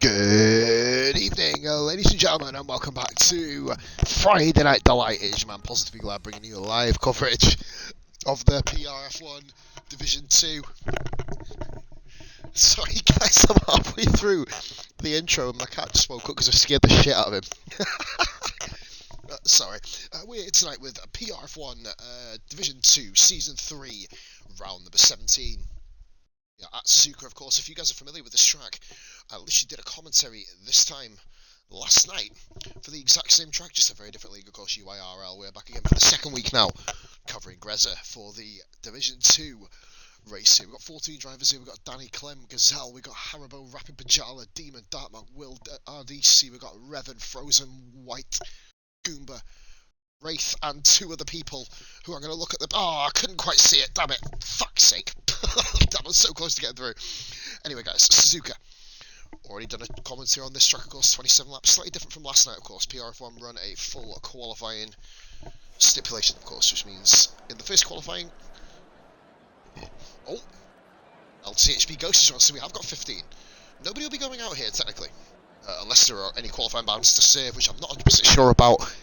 Good evening, ladies and gentlemen, and welcome back to Friday Night Delight. It's your man Positively Glad bringing you live coverage of the PRF1 Division 2. Sorry guys, I'm halfway through the intro and my cat just woke up because I scared the shit out of him. Sorry. We're here tonight with PRF1 Division 2 Season 3, round number 17. Yeah, at Suzuka, of course. If you guys are familiar with this track, I literally did a commentary this time last night for the exact same track, just a very different league, of course, UIRL. We're back again for the second week now, covering Greza for the Division 2 race here. We've got 14 drivers here. We've got Danny, Clem, Gazelle, we've got Haribo, Rapid Pajala, Demon, Dartmouth, Will, RDC, we've got Revan, Frozen, White, Goomba, Wraith, and two other people who are going to look at the... Oh, I couldn't quite see it, damn it. Fuck's sake. That was so close to getting through. Anyway, guys, Suzuka. Already done a commentary on this track, of course, 27 laps. Slightly different from last night, of course. PRF1 run a full qualifying stipulation, of course, which means in the first qualifying... Oh, LTHB Ghost is on, so we have got 15. Nobody will be going out here, technically. Unless there are any qualifying bands to serve, which I'm not 100% sure about,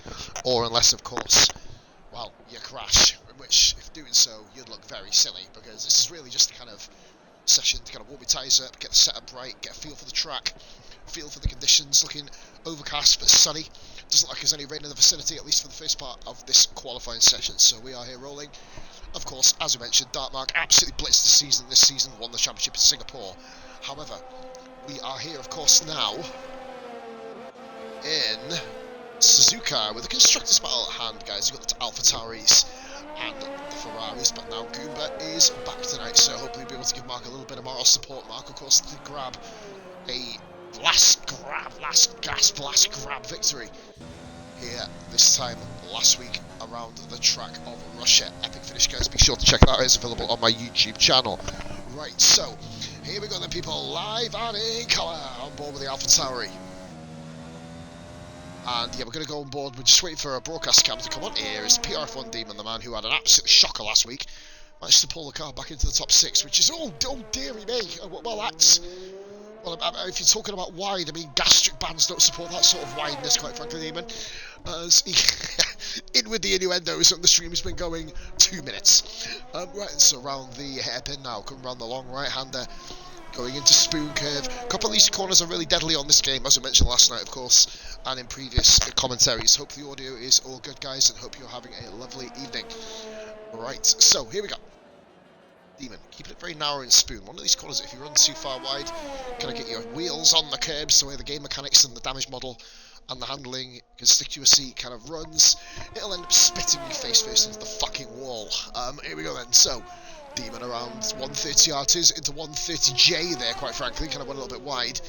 or unless, of course, well, you crash, in which, if doing so, you'd look very silly, because this is really just a kind of session to kind of warm your tyres up, get the setup right, get a feel for the track, feel for the conditions, looking overcast but sunny. Doesn't look like there's any rain in the vicinity, at least for the first part of this qualifying session, so we are here rolling. Of course, as we mentioned, Dartmark absolutely blitzed this season, won the championship in Singapore. However, we are here, of course, now in Suzuka with the Constructors Battle at hand, guys. You've got the AlphaTauris and the Ferraris, but now Goomba is back tonight, so hopefully we'll be able to give Mark a little bit of moral support. Mark, of course, to grab a last gasp grab victory here this time last week around the track of Russia. Epic finish, guys. Be sure to check that out. It's available on my YouTube channel. Right, so here we go then, people, live and in colour on board with the AlphaTauri. And yeah, we're going to go on board. We're just waiting for a broadcast cam to come on. Here is PRF1 Demon, the man who had an absolute shocker last week. Managed to pull the car back into the top 6, which is, oh dearie me. Well, that's... Well, if you're talking about wide, I mean, gastric bands don't support that sort of wideness, quite frankly, Demon. As in with the innuendos, and the stream has been going 2 minutes. Right, so around the hairpin now, coming around the long right-hander, going into Spoon Curve. A couple of these corners are really deadly on this game, as I mentioned last night, of course, and in previous commentaries. Hope the audio is all good, guys, and hope you're having a lovely evening. Right, so here we go. Demon, keeping it very narrow in Spoon. One of these corners, if you run too far wide, kind of get your wheels on the curbs, the way the game mechanics and the damage model and the handling can stick to your seat kind of runs, it'll end up spitting your face first into the fucking wall. Here we go then. So, Demon around 130 RTs into 130J there, quite frankly, kind of went a little bit wide.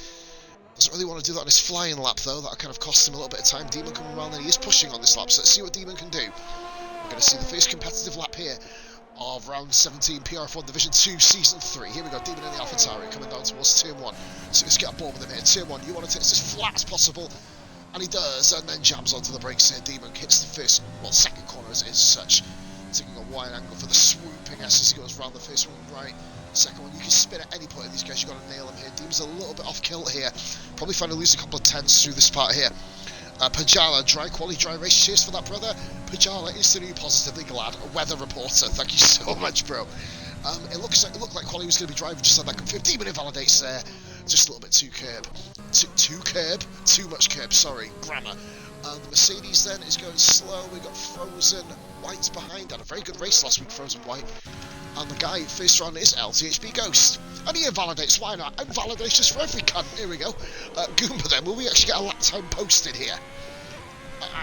Doesn't really want to do that on his flying lap, though. That'll kind of cost him a little bit of time. Demon coming around, and he is pushing on this lap, so let's see what Demon can do. We're going to see the first competitive lap here of round 17, PRF1 Division 2 Season 3. Here we go, Demon in the AlphaTauri coming down towards Turn 1. So let's get a ball with him here. Turn 1, you want to take this as flat as possible, and he does, and then jams onto the brakes here. Demon hits the first, well, second corner as it is such, taking a wide angle for the swooping as he goes round the first one right. Second one, you can spin at any point of these guys, you've got to nail them here. Demon's a little bit off kilt here, probably trying to lose a couple of tenths through this part here. Pajala, dry race, cheers for that, brother. Pajala is the new Positively Glad weather reporter. Thank you so much, bro. It looked like Quali was going to be driving just on that 15 minute validates there. Just a little bit too much curb, sorry, grammar. The Mercedes then is going slow. We got Frozen White's behind. Had a very good race last week, Frozen White. And the guy first round is LTHB Ghost. And he invalidates, why not? Invalidations for every cunt. Here we go. Goomba then, will we actually get a lap time posted here?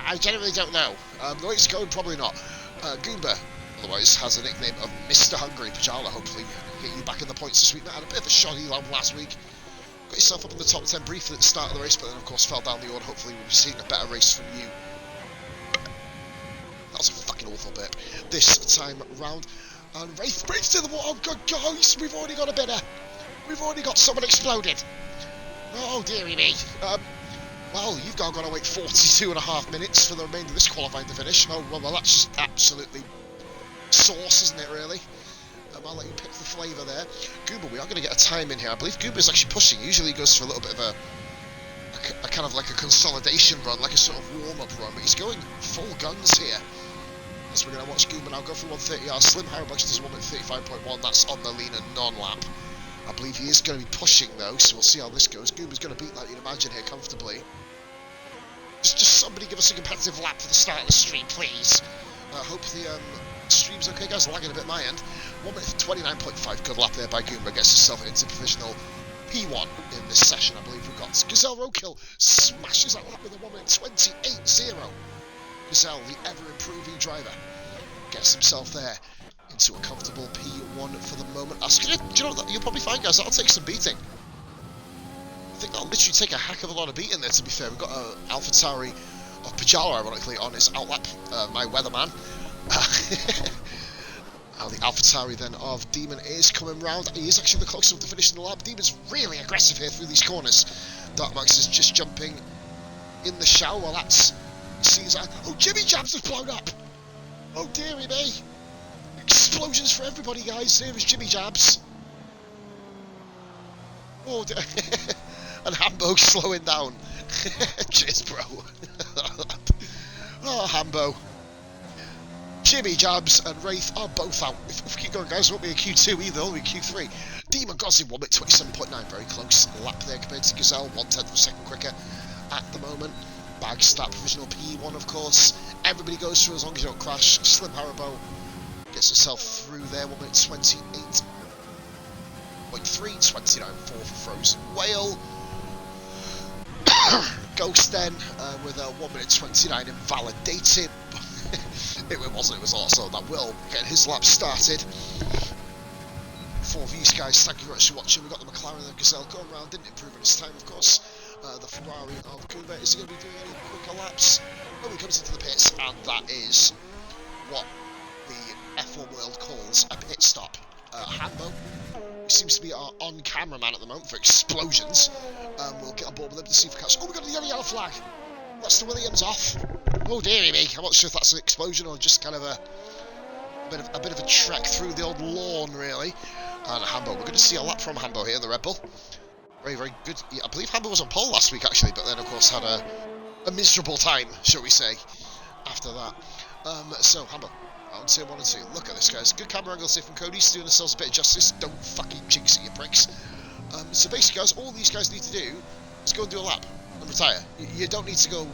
I genuinely don't know. The way it's going, probably not. Goomba, otherwise, has a nickname of Mr. Hungry. Pajala, hopefully, get you back in the points this week. Had a bit of a shoddy last week. Got yourself up in the top 10 briefly at the start of the race, but then, of course, fell down the order. Hopefully, we'll be seeing a better race from you. That was a fucking awful bit. This time round. And Wraith brings to the wall. Oh, God, guys, we've already got a bidder. We've already got someone exploded. Oh, dearie me. Well, you've got to wait 42.5 minutes for the remainder of this qualifying to finish. Oh, well, that's just absolutely sauce, isn't it, really? I'll let you pick the flavour there. Goomba, we are going to get a time in here. I believe Goomba's actually pushing. Usually he goes for a little bit of a kind of like a consolidation run, like a sort of warm-up run, but he's going full guns here. As we're going to watch Goomba now go for 130R. Slim Haribox does 1 at 35.1, that's on the lean and non-lap. I believe he is going to be pushing though, so we'll see how this goes. Goomba's going to beat that, you'd imagine, here comfortably. Just somebody give us a competitive lap for the start of the stream, please. I hope the stream's okay, guys. Lagging a bit my end. 1 minute 29.5, good lap there by Goomba. Gets himself into provisional P1 in this session, I believe we've got. Gazelle Roadkill smashes that lap with a 1 minute 28.0. Gazelle, the ever-improving driver, gets himself there into a comfortable P1 for the moment. Do you know what, you'll probably find, guys, that'll take some beating. I think that'll literally take a heck of a lot of beating there, to be fair. We've got AlphaTauri of Pajala, ironically, on his outlap, my weatherman. The AlphaTauri then of Demon is coming round. He is actually the closest to finishing the lap. Demon's really aggressive here through these corners. Dark Max is just jumping in the shower. Well, that's... Seems like... Oh, Jimmy Jabs has blown up! Oh, dearie me! Explosions for everybody, guys. Here is Jimmy Jabs. Oh, dear. And Hambo slowing down. Cheers, bro. Oh, Hambo. Jimmy Jabs and Wraith are both out. If we keep going, guys, it won't be a Q2 either, it'll be a Q3. Demon Gosling 1 minute 27.9, very close lap there compared to Gazelle, 1/10 of a second quicker at the moment. Bag start provisional P1, of course. Everybody goes through as long as you don't crash. Slim Haribo gets herself through there, 1 minute 28.3, 29.4 for Frozen Whale. Ghost then with a 1 minute 29 invalidated. It wasn't, it was also that Will getting his lap started. For these guys, thank you very much for watching. We've got the McLaren and the Gazelle going around, didn't improve in his time, of course. The Ferrari of Goomba, is he going to be doing any quicker laps? Oh, he comes into the pits, and that is what the F1 world calls a pit stop. Hambo, who seems to be our on-camera man at the moment for explosions. We'll get on board with him to see if we catch... Oh, we got the yellow flag! That's the Williams off. Oh, dearie me. I'm not sure if that's an explosion or just kind of a bit of a trek through the old lawn, really. And Hambo, we're going to see a lap from Hambo here, the Red Bull. Very, very good. Yeah, I believe Hambo was on pole last week, actually, but then, of course, had a miserable time, shall we say, after that. So, Hambo, on tier 1 and 2. Look at this, guys. Good camera angles here from Cody's doing themselves a bit of justice. Don't fucking jinx it, you pricks. So, basically, guys, all these guys need to do is go and do a lap and retire. You don't need to go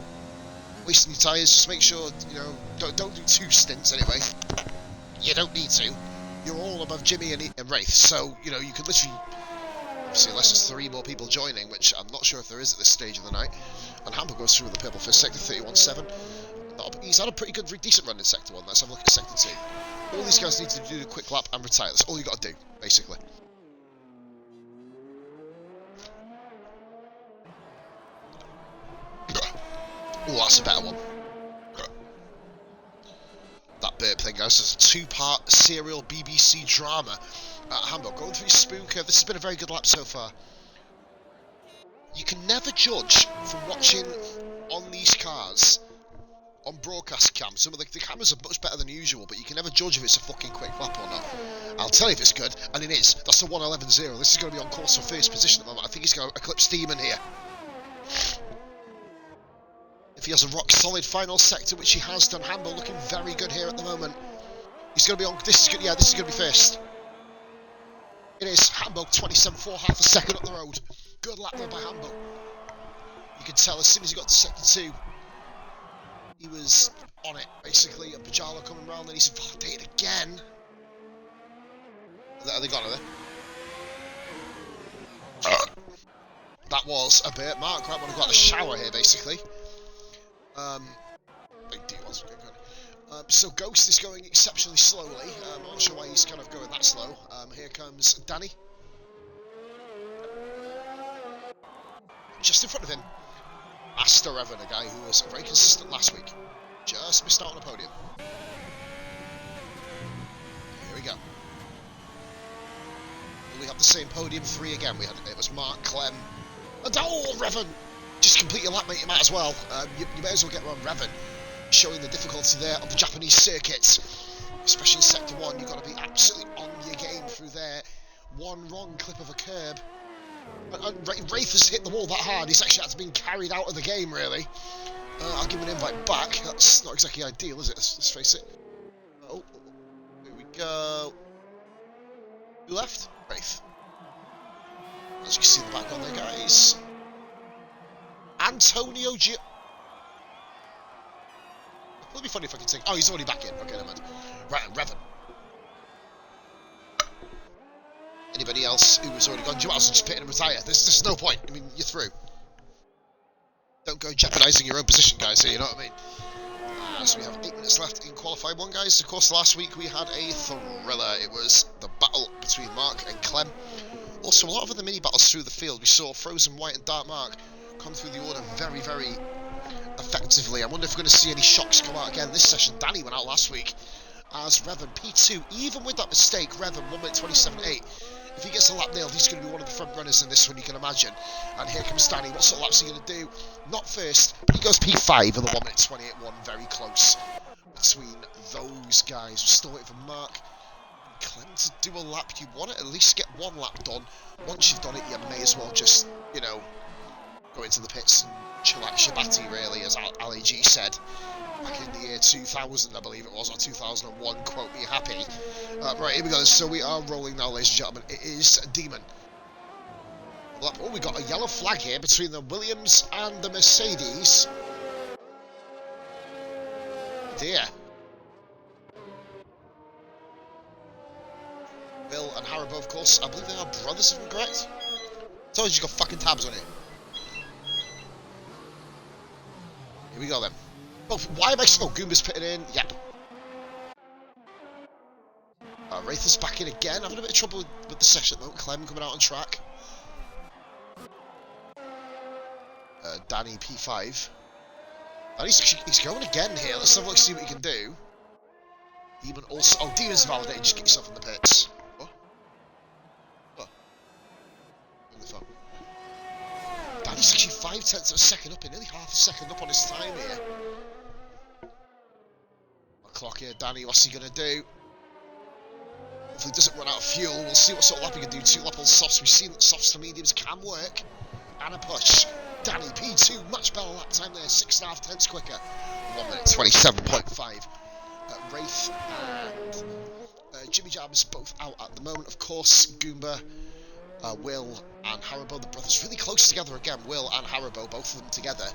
wasting your tyres. Just make sure, you know, don't do 2 stints anyway. You don't need to. You're all above Jimmy and Wraith, so, you know, you could literally, obviously, unless there's 3 more people joining, which I'm not sure if there is at this stage of the night. And Hambo goes through the purple for sector 31.7. He's had a pretty good, decent run in sector 1. Let's have a look at sector 2. All these guys need to do a quick lap and retire. That's all you got to do, basically. Oh, that's a better one. That burp thing, guys, is a 2-part serial BBC drama. Hambo, going through Spooker. This has been a very good lap so far. You can never judge from watching on these cars on broadcast cam. Some of the cameras are much better than usual, but you can never judge if it's a fucking quick lap or not. I'll tell you if it's good, and it is. That's the 1:11.0. This is going to be on course for first position at the moment. I think he's going to eclipse Demon here. If he has a rock-solid final sector, which he has done, Hambo looking very good here at the moment. He's going to be on... This is good. Yeah, this is going to be first. It is. Hambo, 27.4, half a second up the road. Good lap there by Hambo. You can tell as soon as he got to sector 2, he was on it, basically. And Pajala coming round, then he's invalidated again. Are they gone, are they? That was a bit. Mark right when he got a shower here, basically. Big D was good. So Ghost is going exceptionally slowly. I'm not sure why he's kind of going that slow. Here comes Danny. Just in front of him, Master Evan, a guy who was very consistent last week. Just missed out on the podium. Here we go. We have the same podium 3 again. It was Mark, Clem, and Revan. Just complete your lap, mate. You might as well. You may as well get around Revan, showing the difficulty there of the Japanese circuits, especially in sector 1. You've got to be absolutely on your game through there. One wrong clip of a curb, And Wraith has hit the wall that hard, he's actually had to be carried out of the game, really. I'll give him an invite back. That's not exactly ideal, is it? Let's face it. Oh, here we go. Who left? Wraith. As you can see in the background there, guys. Antonio G. It'll be funny if I can take. Oh, he's already back in. Okay, never mind. Right, and Revan. Anybody else who was already gone? You might as well just pit in and retire. There's no point. I mean, you're through. Don't go jeopardising your own position, guys, here, you know what I mean? So we have 8 minutes left in Qualify 1, guys. Of course, last week we had a thriller. It was the battle between Mark and Clem. Also, a lot of other mini-battles through the field. We saw Frozen White and Dark Mark come through the order very, very effectively. I wonder if we're going to see any shocks come out again this session. Danny went out last week as Revan P2. Even with that mistake, Revan 1 minute 27.8. If he gets a lap nailed, he's going to be one of the front runners in this one, you can imagine. And here comes Danny. What sort of laps are he going to do? Not first, but he goes P5 in the 1 minute 28.1. Very close between those guys. We're still waiting for Mark and Clem to do a lap. You want to at least get one lap done. Once you've done it, you may as well just, you know, go into the pits and chillax Shabati, really, as Ali G said. Back in the year 2000, I believe it was, or 2001, quote me happy. Right, here we go. So we are rolling now, ladies and gentlemen. It is Demon. Oh, we got a yellow flag here between the Williams and the Mercedes. Dear. Will and Haribo, of course. I believe they are brothers, if I'm correct. Told you got fucking tabs on it. Here we go, then. Oh, why am I... Oh, Goomba's pitting in. Yep. Wraith is back in again. Having a bit of trouble with the session, though. Clem coming out on track. Danny P5. And he's going again here. Let's have a look, see what he can do. Demon also... Oh, Demon's validated. Just get yourself in the pits. What? What? On the phone. Danny's actually 0.5 of a second up here. Nearly half a second up on his time here. Clock here, Danny, what's he going to do? Hopefully he doesn't run out of fuel. We'll see what sort of lap he can do. 2 lap on softs. We've seen that softs to mediums can work. And a push. Danny, P2, much better lap time there. 6.5 tenths quicker. 1 minute 27.5. Wraith and Jimmy Jab's both out at the moment. Of course, Goomba, Will and Haribo, the brothers, really close together again. Will and Haribo, both of them together.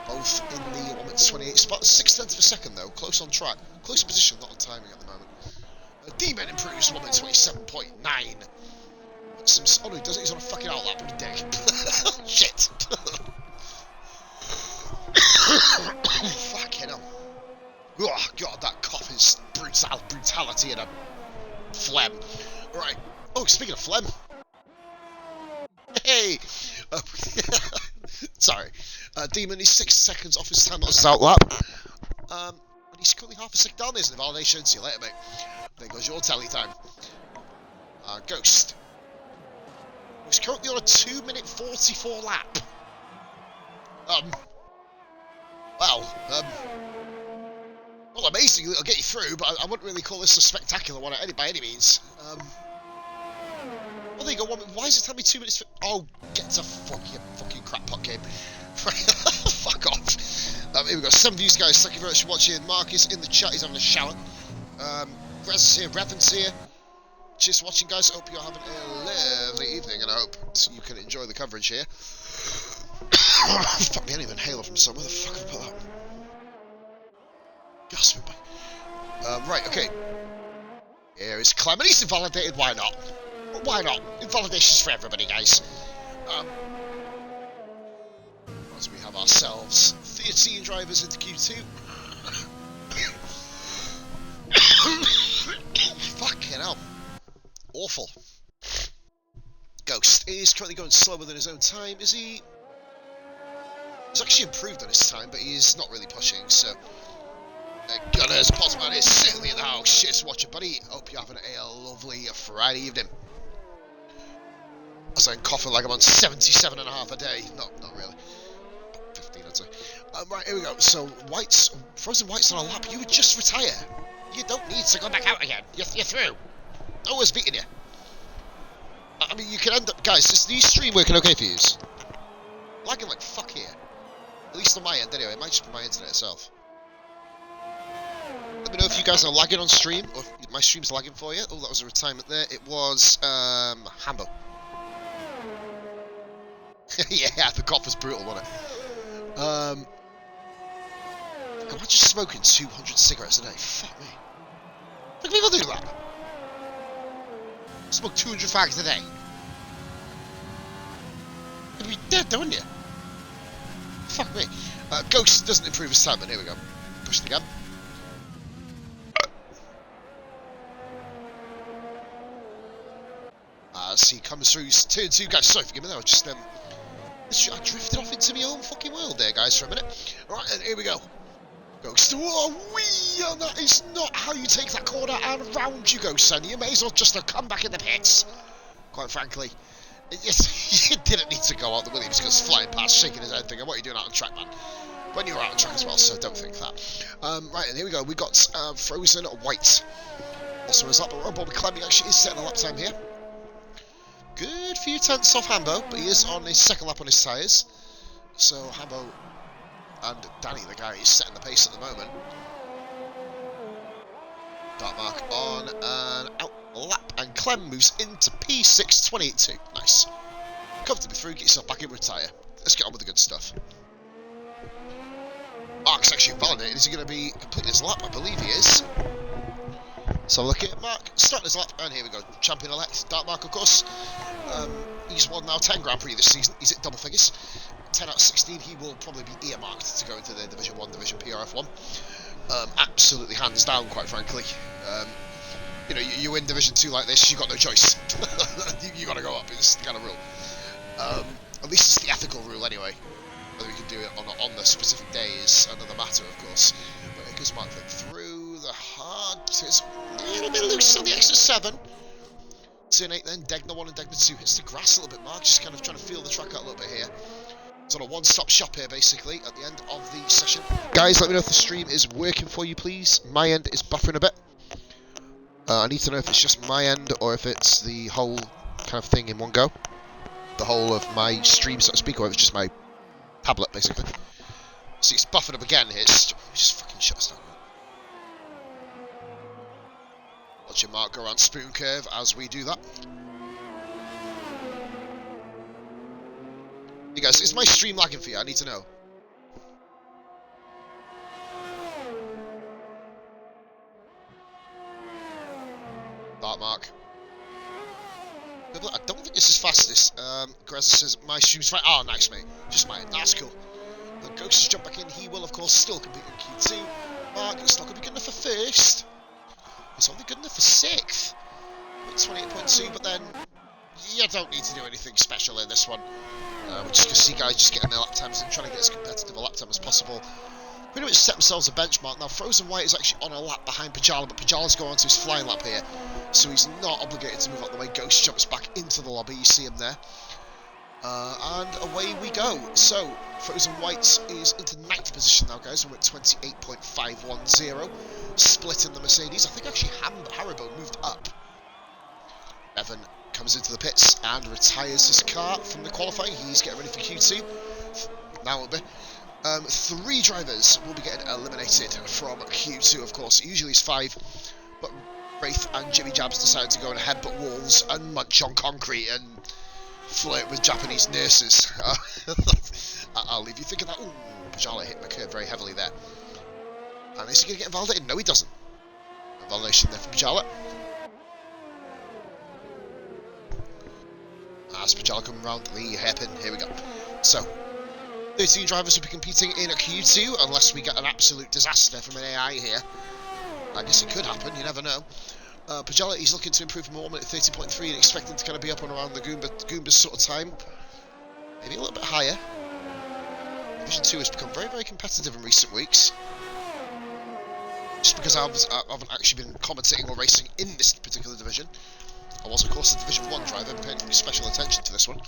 Both in the 1 minute 28 spot. 0.6 of a second though, close on track. Close position, not on timing at the moment. D-Man improves 1 minute 27.9. Oh no, he doesn't, he's on a fucking outlap, what a dick. Shit. Fucking hell. Oh god, that cough is brutality and a phlegm. Right. Oh, speaking of phlegm. Hey! Sorry. Demon is 6 seconds off his time, that was his outlap. And he's currently half a second down. There's the validation. See you later, mate. There goes your tally time. Ghost. He's currently on a 2 minute 44 lap. Well, amazingly, it'll get you through, but I wouldn't really call this a spectacular one by any means. Well, there you go. Why is it telling me 2 minutes? Oh, get to fucking crackpot game. Fuck off. Here we go. 7 views, guys. Thank you very much for watching. Marcus in the chat. He's having a shower. Grez is here. Revan's here. Just watching, guys. I hope you're having a lovely evening, and I hope you can enjoy the coverage here. Fuck me, I didn't even inhale from somewhere. Where the fuck have I put that? Gasping by. Right, okay. Here is Clem. He's invalidated. Why not? Why not? Invalidation's for everybody, guys. As we have ourselves 13 drivers into Q2. Fucking hell. Awful. Ghost is currently going slower than his own time. Is he? He's actually improved on his time, but he is not really pushing, so... Gunners, Posman is certainly in the house. Cheers for watching, buddy. Hope you're having a lovely Friday evening. As I'm coughing like I'm on 77.5 a day. Not really. 15, I'd say. Right, here we go. So, Frozen White's on a lap. You would just retire. You don't need to go back out again. You're through. No one's beating you. I mean, you can end up... Guys, is the stream working okay for you? Lagging like fuck here. At least on my end, anyway. It might just be my internet itself. Let me know if you guys are lagging on stream, or if my stream's lagging for you. Oh, that was a retirement there. It was, Hambo. Yeah, the cough was brutal, wasn't it? Imagine smoking 200 cigarettes a day. Fuck me. How can people do that? Smoke 200 fags a day. You'd be dead, don't you? Fuck me. Ghost doesn't improve his time, but here we go. Push it again. As he comes through turn 2, guys. Sorry, forgive me there. I drifted off into my own fucking world there, guys, for a minute. Alright, and here we go. Ghost. Whoa, wee! And that is not how you take that corner, and round you go, son. You may as well just have come back in the pits. Quite frankly. Yes, you didn't need to go out the Williams because flying past, shaking his head, thinking, what are you doing out on track, man? When you were out on track as well, so don't think that. Right, and here we go. We got Frozen White. Also, his lap, but Bobby Clemming actually is setting a lap time here. Good few tenths off Hambo, but he is on his second lap on his tyres. So Hambo and Danny, the guy, is setting the pace at the moment. Dark mark on an out lap, and Clem moves into P6 28.2. Nice. Comfortably through, get yourself back in, retire. Let's get on with the good stuff. Mark's actually validated. Is he going to be completing his lap? I believe he is. So look at Mark, starting his lap, and here we go, champion-elect, Dark Mark, of course. He's won now 10 Grand Prix this season, he's at double figures. 10 out of 16, he will probably be earmarked to go into the Division 1, Division PRF1. Absolutely hands down, quite frankly. You know, you win Division 2 like this, you've got no choice. you got to go up, it's the kind of rule. At least it's the ethical rule anyway. Whether we can do it on the specific day is another matter, of course. But it goes Mark through the hard. It's a little bit loose on the extra 7. Turn 8 then, Degner 1 and Degner 2 hits the grass a little bit. Mark just kind of trying to feel the track out a little bit here. It's on a one-stop shop here, basically, at the end of the session. Guys, let me know if the stream is working for you, please. My end is buffering a bit. I need to know if it's just my end or if it's the whole kind of thing in one go. The whole of my stream, so to speak, or if it's just my tablet, basically. See, it's buffering up again here. Just fucking shut us down. Watch your Mark go around spoon curve as we do that. Hey guys, is my stream lagging for you? I need to know. Dark Mark. I don't think this is fastest. Greza says my stream's fine. Oh, nice, mate. Just mine. That's cool. The Ghost has jumped back in. He will, of course, still compete in Q2. Mark, it's not going to be good enough for first. It's only good enough for 6th. With 28.2, but then you don't need to do anything special in this one. We're just going to see guys just getting their lap times and trying to get as competitive a lap time as possible. Pretty much set themselves a benchmark. Now, Frozen White is actually on a lap behind Pajala, but Pajala's going on to his flying lap here. So he's not obligated to move out the way. Ghost jumps back into the lobby. You see him there. And away we go. So, Frozen White is into 9th position now, guys. We're at 28.510. Split in the Mercedes. I think actually Haribo moved up. Evan comes into the pits and retires his car from the qualifying. He's getting ready for Q2. Now it'll be. 3 drivers will be getting eliminated from Q2, of course. Usually it's 5, but Wraith and Jimmy Jabs decided to go and headbutt walls and munch on concrete and flirt with Japanese nurses. I'll leave you thinking that. Ooh, Pajala hit the curve very heavily there. And is he going to get invalidated? No, he doesn't. Invalidation there from Pajala. As Pajala coming around the hairpin, here we go. So, 13 drivers will be competing in a Q2 unless we get an absolute disaster from an AI here. I guess it could happen, you never know. Pajala, he's looking to improve more at 30.3 and expecting to kind of be up and around the Goomba's sort of time. Maybe a little bit higher. Division 2 has become very, very competitive in recent weeks. Just because I haven't actually been commentating or racing in this particular division. I was, of course, a Division 1 driver, paying special attention to this one.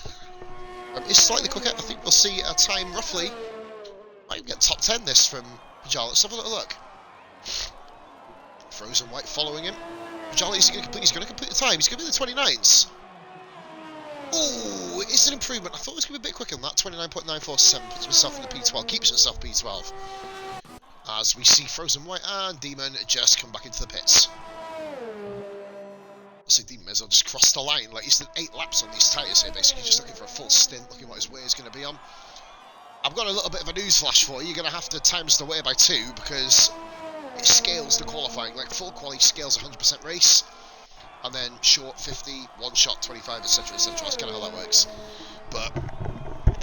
It's slightly quicker. I think we'll see a time roughly. Might even get top 10 this from Pajala. Let's have a little look. Frozen White following him. Pajala, he's going to complete the time. He's going to be the 29s. Oh, it's an improvement. I thought it was going to be a bit quicker than that. 29.947 puts himself in the P12, keeps himself P12. As we see Frozen White and Demon just come back into the pits. So Demon may as well just cross the line. Like, he's done 8 laps on these tyres here, basically just looking for a full stint, looking what his weigh is going to be on. I've got a little bit of a news flash for you. You're going to have to times the weigh by 2 because it scales the qualifying. Like, full quality scales 100% race, and then short 50, one shot 25, etc, etc. That's kind of how that works. But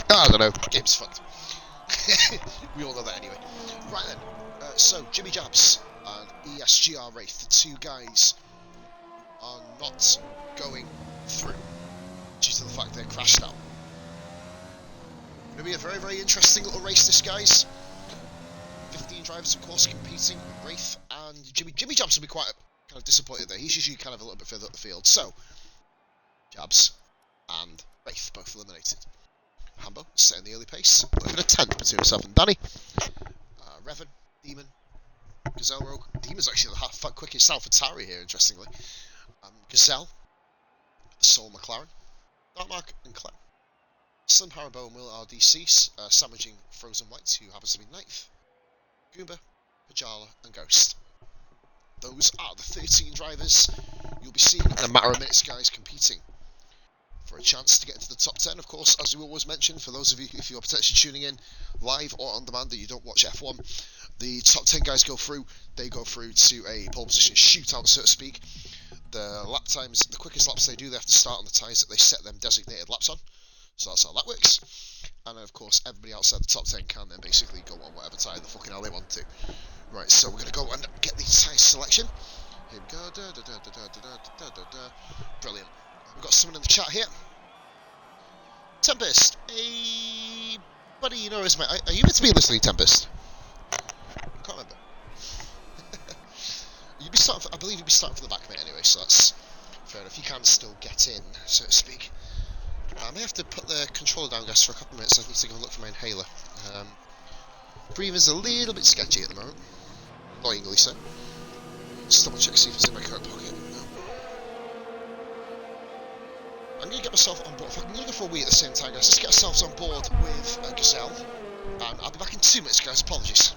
I don't know, game's fucked. We all know that anyway. Right then, so Jimmy Jabs and ESGR Wraith, the two guys are not going through due to the fact they crashed out. Going to be a very, very interesting little race, this, guys. 15 drivers, of course, competing with Wraith and Jimmy. Jimmy Jabs will be quite kind of disappointed there. He's usually kind of a little bit further up the field. So, Jabs and Wraith both eliminated. Hambo setting the early pace, looking a 10th between himself and Danny. Revan, Demon, Gazelle Rogue. Demon's actually the quickest AlphaTauri here, interestingly. Gazelle, Soul McLaren, Darkmark and Clem. Slim Haribo and Will RDC, sandwiching Frozen White, who happens to be 9th. Goomba, Pajala and Ghost. Those are the 13 drivers you'll be seeing in a matter of minutes, guys, competing for a chance to get into the top 10. Of course, as we always mention, for those of you, if you're potentially tuning in live or on demand and you don't watch F1, the top 10 guys go through. They go through to a pole position shootout, so to speak. The lap times, the quickest laps they do, they have to start on the tyres that they set them designated laps on. So that's how that works. And then, of course, everybody outside the top 10 can then basically go on whatever tyre the fucking hell they want to. Right, so we're going to go and get the tyre selection. Here we go. Brilliant. We've got someone in the chat here. Tempest. Hey, buddy, you know us, mate. Are you meant to be listening, Tempest? I can't remember. You'd be starting. I believe you'd be starting for the back, mate. Anyway, so that's fair enough. You can still get in, so to speak. I may have to put the controller down, guys, for a couple of minutes. I need to go and look for my inhaler. Breathing's a little bit sketchy at the moment. Annoyingly so. Just double check, see if it's in my coat pocket. No. I'm going to get myself on board. I'm going to go for a wee at the same time, guys. Let's get ourselves on board with Gazelle. And I'll be back in 2 minutes, guys. Apologies.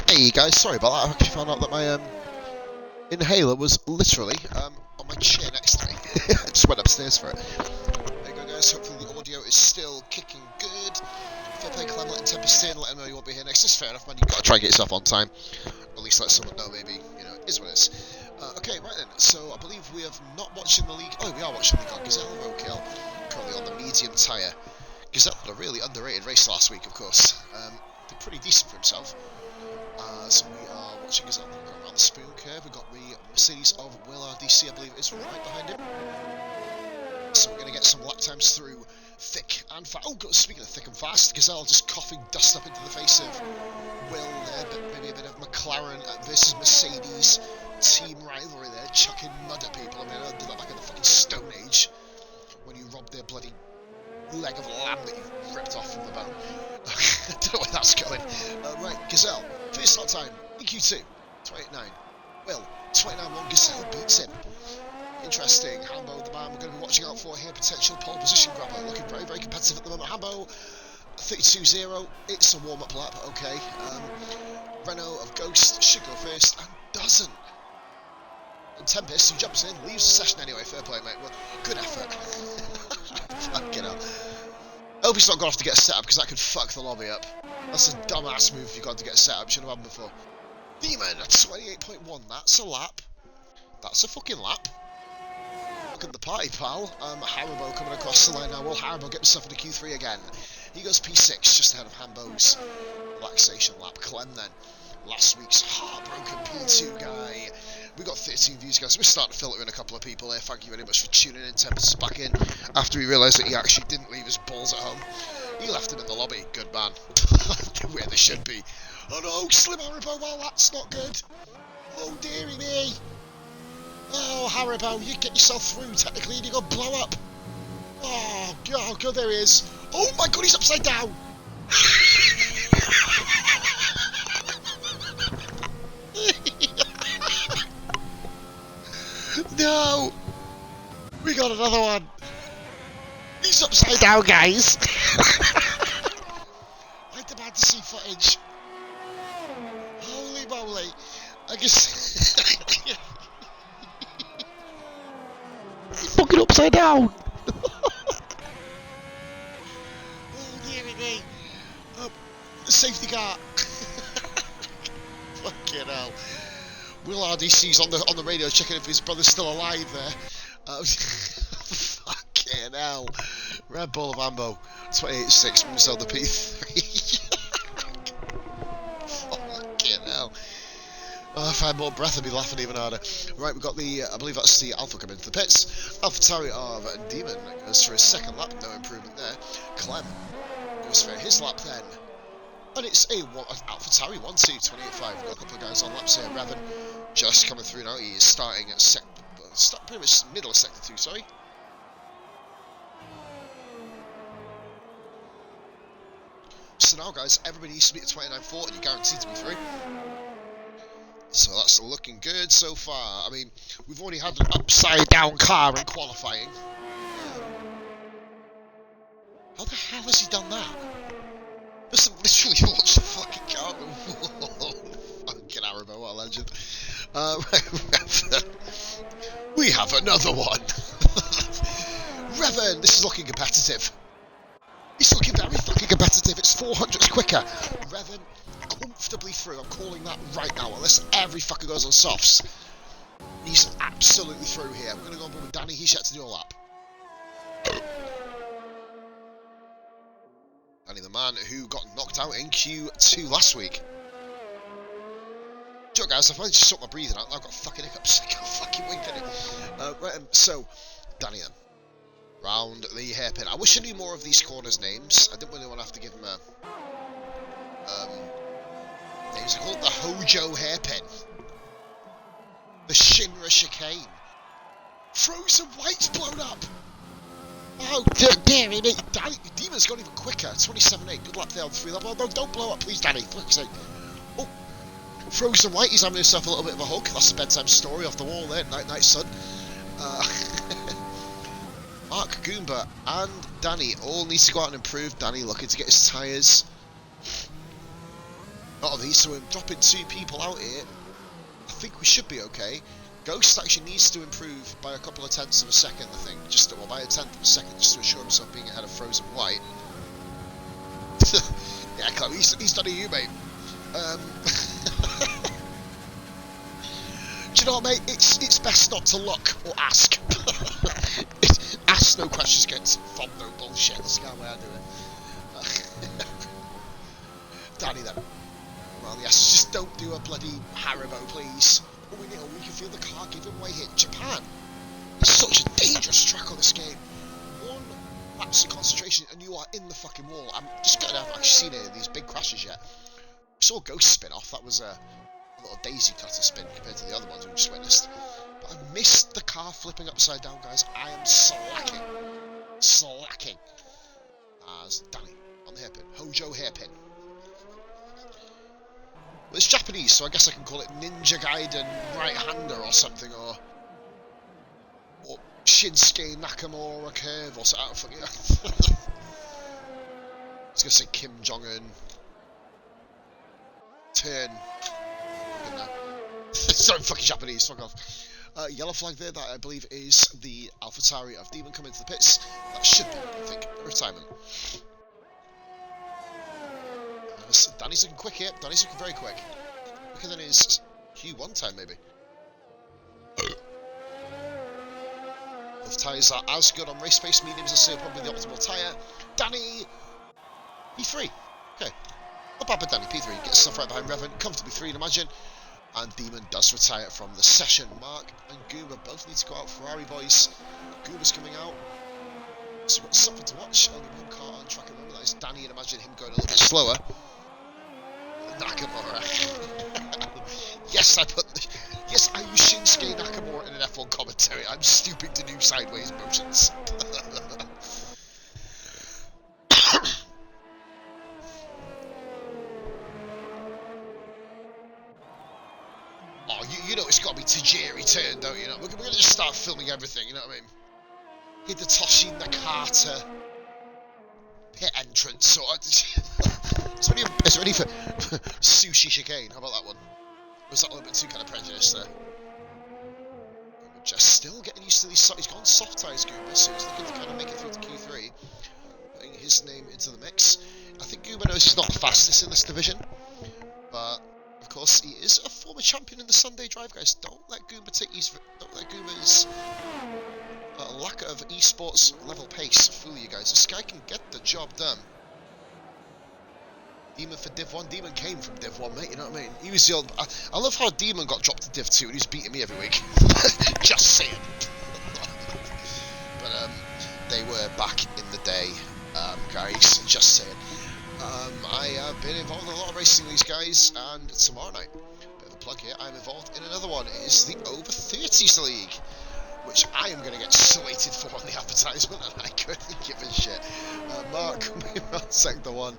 Hey guys, sorry about that. I actually found out that my inhaler was literally on my chair next to me. I just went upstairs for it. There you go, guys. Hopefully the audio is still kicking good. Fair play, Clem, letting Tempest in, let him know you won't be here next. It's fair enough, man. You've got to try and get yourself on time. Or at least let someone know, maybe. You know, it is what it is. Okay, right then. So I believe we have not watching the league. Oh, we are watching the league on Gazelle Roadkill, currently on the medium tyre. Gazelle had a really underrated race last week, of course. Did pretty decent for himself. So we are watching Gazelle going around the spoon curve. We've got the Mercedes of Will RDC, I believe it is, right behind him. So we're going to get some lap times through thick and fast. Oh, God, speaking of thick and fast, Gazelle just coughing dust up into the face of Will there, but maybe a bit of McLaren versus Mercedes team rivalry there, chucking mud at people. I mean, I did that back in the fucking Stone Age when you robbed their bloody leg of lamb that you ripped off from the bone. I don't know where that's going. Right, Gazelle, first start time, EQ2, 28.9. Will, 29.1, Gazelle beats him. Interesting. Hambo, the man we're going to be watching out for here, potential pole position grabber, looking very, very competitive at the moment. Hambo, 32.0, it's a warm-up lap, okay. Renault of Ghost should go first and doesn't. And Tempest, who jumps in, leaves the session anyway. Fair play, mate. Well, good effort. Fucking hell. I hope he's not gone off to get a setup, because that could fuck the lobby up. That's a dumbass move if you got to get a setup. Should have happened before. Demon, 28.1. That's a lap. That's a fucking lap. Look at the party, pal. Haribo coming across the line now. Will Haribo get himself into Q3 again? He goes P6, just ahead of Hambo's relaxation lap. Clem then, last week's heartbroken P2 guy. We got 13 views, guys. We're starting to filter in a couple of people here. Thank you very much for tuning in. Tempest is back in after he realised that he actually didn't leave his balls at home. He left him in the lobby. Good man. Where they should be. Oh no, Slim Haribo. Well, that's not good. Oh dearie me. Oh, Haribo, you get yourself through technically and you're going to blow up. Oh, God, there he is. Oh my God, he's upside down. No. We got another one. He's upside down, guys. I demand to see footage. Holy moly. I guess... He's fucking upside down! Oh, dearie me! Safety car! Fucking hell. Will RDC's on the radio checking if his brother's still alive there. Fucking hell. Red Bull of Ambo. 28.6, moves on the P3. Fucking hell. Oh, if I had more breath, I'd be laughing even harder. Right, we've got the, I believe that's the Alpha coming into the pits. AlphaTauri of Demon goes for his second lap, no improvement there. Clem goes for his lap then. And it's a AlphaTauri 1-2, 28.5. We've got a couple of guys on laps here. Revan just coming through now. He is starting at pretty much middle of sector 2, sorry. So now, guys, everybody needs to be at 29.4 and you're guaranteed to be through. So that's looking good so far. I mean, we've already had an upside-down car in qualifying. How the hell has he done that? Must have literally launched the fucking car. Fucking Haribo, what a legend. Right, we have another one. Revan, this is looking competitive. It's looking very fucking competitive. It's 400s quicker. Revan comfortably through. I'm calling that right now. Unless every fucker goes on softs. He's absolutely through here. We're going to go on board with Danny. He's yet to do a lap. Danny, the man who got knocked out in Q2 last week. Sure, guys, I've managed to sort my breathing out. I've got fucking hiccups. I can't fucking wink at it. Right, so, Danny then. Round the hairpin. I wish I knew more of these corners' names. I didn't really want to have to give them a... names are called the Hojo hairpin. The Shinra chicane. Frozen White's blown up. Oh, dearie me. Demon's gone even quicker. 27.8. Good luck there on 3 lap. Oh, no, don't blow up, please, Danny. For fuck's sake. Oh, Frozen White, he's having himself a little bit of a hug. That's the bedtime story off the wall there. Night, night, son. Mark, Goomba, and Danny all need to go out and improve. Danny looking to get his tyres. Not of these, so we're dropping 2 people out here. I think we should be okay. Ghost actually needs to improve by a couple of tenths of a second, I think. Well, by a tenth of a second, just to assure himself being ahead of Frozen White. Yeah, Chloe, he's done to you, mate. Do you you know what, mate? It's best not to look or ask. Ask no questions, get from no bullshit. That's the kind of way I do it. Danny, then. Well, yes, just don't do a bloody Haribo, please. Oh, we can feel the car giving way here. Japan. It's such a dangerous track on this game. One lapse of concentration and you are in the fucking wall. I'm just gonna have actually seen any of these big crashes yet. We saw Ghost spin off. That was a little daisy cutter spin compared to the other ones we just witnessed. But I missed the car flipping upside down, guys. I am slacking. Slacking. As Danny on the hairpin. Hojo hairpin. Well, it's Japanese, so I guess I can call it Ninja Gaiden right-hander or something, or Shinsuke Nakamura curve or something. I was gonna say Kim Jong-un turn. Sorry, fucking Japanese, fuck off. Yellow flag there, that I believe is the AlphaTauri of Demon coming to the pits. That should be, I think, a retirement. Danny's looking quick here. Danny's looking very quick. Quicker than his Q1 time, maybe. Both tyres are as good on race pace. Mediums are still probably the optimal tyre. Danny, P3. Okay. Not bad, but Danny, P3. Gets stuff right behind Revan. Comfortably 3, I'd imagine. And Demon does retire from the session. Mark and Goober both need to go out. Ferrari boys. Goober's coming out. So we've got something to watch. Only one car on track at the moment. That is Danny, and imagine him going a little bit slower. Nakamura. Yes, I use Shinsuke Nakamura in an F1 commentary. I'm stupid to do sideways motions. Oh, you know it's got to be Tajiri turn, don't you? We're going to just start filming everything, you know what I mean? Hidetoshi Nakata pit entrance, or it's ready for sushi chicane. How about that one? Was that a little bit too kind of prejudiced there? We're just still getting used to these. He's gone soft tyres, Goober, so he's looking to kind of make it through to Q3, putting his name into the mix. I think Goober knows he's not the fastest in this division, but of course he is a former champion in the Sunday Drive, guys. Don't let Goober take his. Don't let Goober's lack of esports level pace fool you guys. This guy can get the job done. Demon for Div 1. Demon came from Div 1, mate, you know what I mean? He was the old... I love how Demon got dropped to Div 2 and he's beating me every week. Just saying. But, they were back in the day, guys, just saying. I have been involved in a lot of racing with these guys, and tomorrow night, bit of a plug here, I'm involved in another one. It is the Over 30s League, which I am going to get slated for on the advertisement, and I couldn't give a shit. Mark, on sector 1.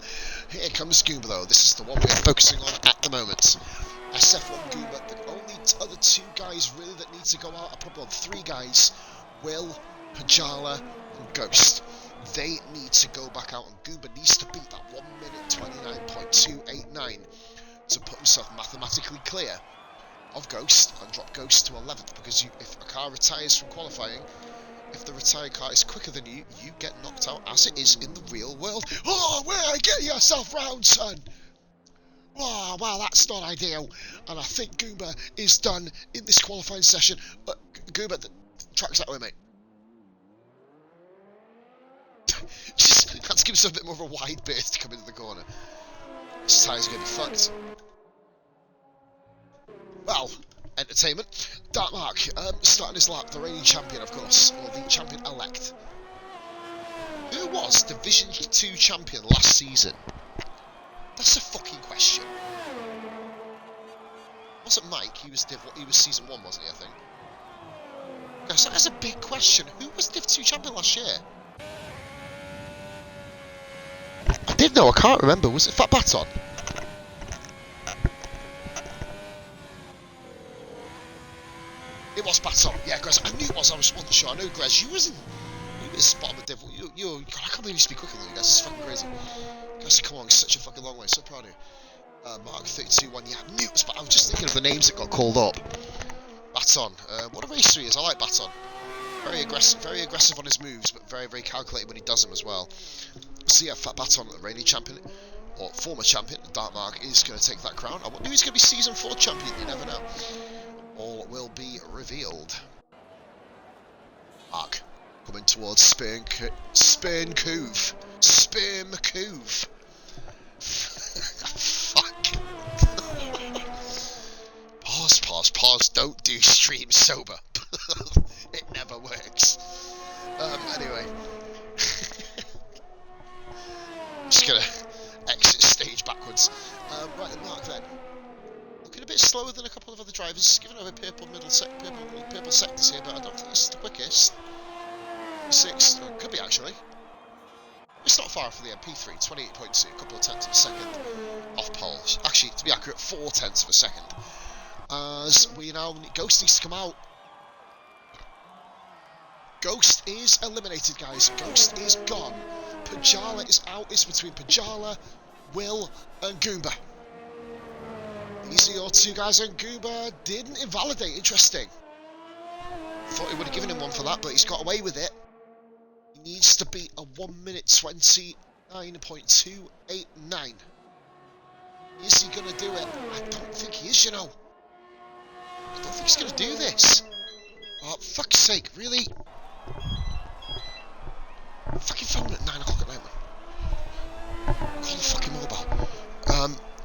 Here comes Goober, though. This is the one we're focusing on at the moment. SF1 Goober. The only other 2 guys really that need to go out are probably 3 guys. Will, Pajala, and Ghost. They need to go back out, and Goober needs to beat that 1 minute 29.289 to put himself mathematically clear of Ghost and drop Ghost to 11th, because if a car retires from qualifying, if the retired car is quicker than you, you get knocked out, as it is in the real world. Oh, where get yourself round, son? Oh, well, that's not ideal, and I think Goober is done in this qualifying session. But Goober, the track's that way, mate. Just have to give himself a bit more of a wide berth to come into the corner. His tyres are going to be fucked. Well, entertainment. Dark Mark, starting his lap, the reigning champion, of course, or the champion-elect. Who was Division 2 champion last season? That's a fucking question. Wasn't Mike? He was season 1, wasn't he, I think? Guys, that is a big question. Who was Div 2 champion last year? I did know, I can't remember. Was it Fat Baton? It was Baton. Yeah, Grez. I knew it was. I wasn't sure. I know, Grez. You was bottom of the devil. God, I can't believe you speak quicker than you guys. It's fucking crazy. Guys, come on. It's such a fucking long way. So proud of you. Mark 32-1. Yeah, I knew it was. But I was just thinking of the names that got called up. Baton. What a racer he is. I like Baton. Very aggressive on his moves, but very, very calculated when he does them as well. So yeah, Fat Baton, the reigning champion, or former champion, Dark Mark, is going to take that crown. I wonder who's going to be season 4 champion. You never know. all will be revealed. Mark coming towards Spin Cove. Fuck. Pause. Don't do stream sober. It never works. Anyway. Just gonna exit stage backwards. Right, and Mark then. Looking a bit slower than a couple of other drivers. Giving over purple sectors here, but I don't think this is the quickest. Sixth, or could be actually. It's not far from the MP3, 28.2, a couple of tenths of a second off pole. Actually, to be accurate, 4 tenths of a second. As we now, Ghost needs to come out. Ghost is eliminated, guys. Ghost is gone. Pajala is out. It's between Pajala, Will, and Goomba. These are your two guys, and Goomba didn't invalidate. Interesting. Thought he would have given him one for that, but he's got away with it. He needs to beat a 1 minute 29.289. Is he going to do it? I don't think he is, you know. I don't think he's going to do this. Oh, fuck's sake, really? Fucking phone at 9 o'clock at night, man. Call the fucking mobile.